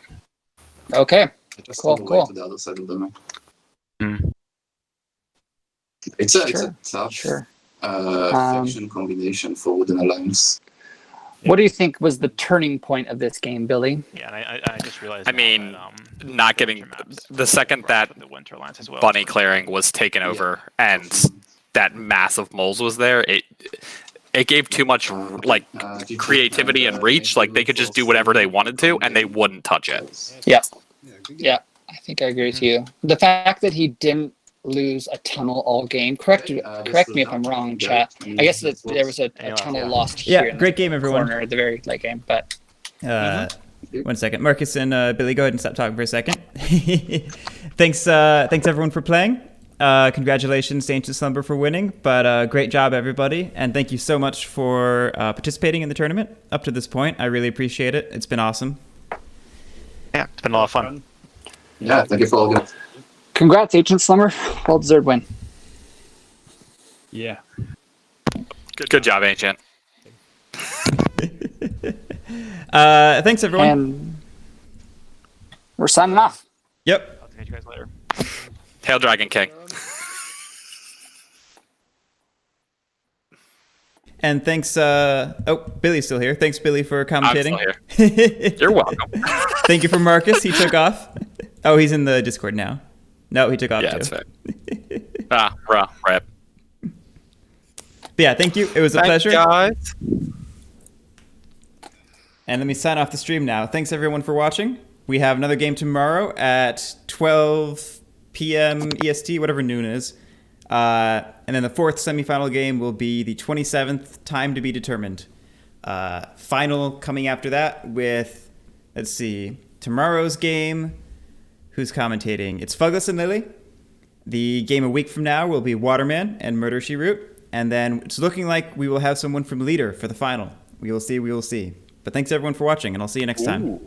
Okay. I just Cool, go cool. to the other side of the map. Mm. It's a tough faction combination for Woodland Alliance. What do you think was the turning point of this game, Billy? Yeah, and I just realized. I mean, that, not getting the second that the Winter Alliance as well. bunny clearing was taken over and that massive moles was there, it gave too much creativity and reach. Like they could just do whatever they wanted to and they wouldn't touch it. Yeah, I think I agree with you. The fact that he didn't lose a tunnel all game. Correct me if I'm wrong, chat. I guess that there was a tunnel lost here. Yeah, great game, everyone. Corner at the very late game, but 1 second, Marcus and Billy, go ahead and stop talking for a second. Thanks everyone for playing. Congratulations to Ancient Slumber for winning, but great job everybody, and thank you so much for participating in the tournament up to this point. I really appreciate it. It's been awesome. Yeah, it's been a lot of fun. Yeah, thank you for all that. congrats, Ancient Slumber. Well deserved win. Yeah. Good job, Ancient. Thanks everyone. And we're signing off. Yep. I'll catch you guys later. Hail Dragon King. And thanks, Billy's still here. Thanks, Billy, for commentating. I'm still here. You're welcome. Thank you for Marcus. He took off. Oh, he's in the Discord now. No, he took off Yeah, too. that's fair. Rip. But yeah, thank you. It was a Thanks, pleasure. guys. And let me sign off the stream now. Thanks everyone for watching. We have another game tomorrow at 12 p.m. EST, whatever noon is. And then the fourth semifinal game will be the 27th, time to be determined. Final coming after that with, let's see, tomorrow's game. Who's commentating? It's Fugless and Lily. The game a week from now will be Waterman and Murder, She Wrote. And then it's looking like we will have someone from Leader for the final. We will see. But thanks everyone for watching, and I'll see you next time.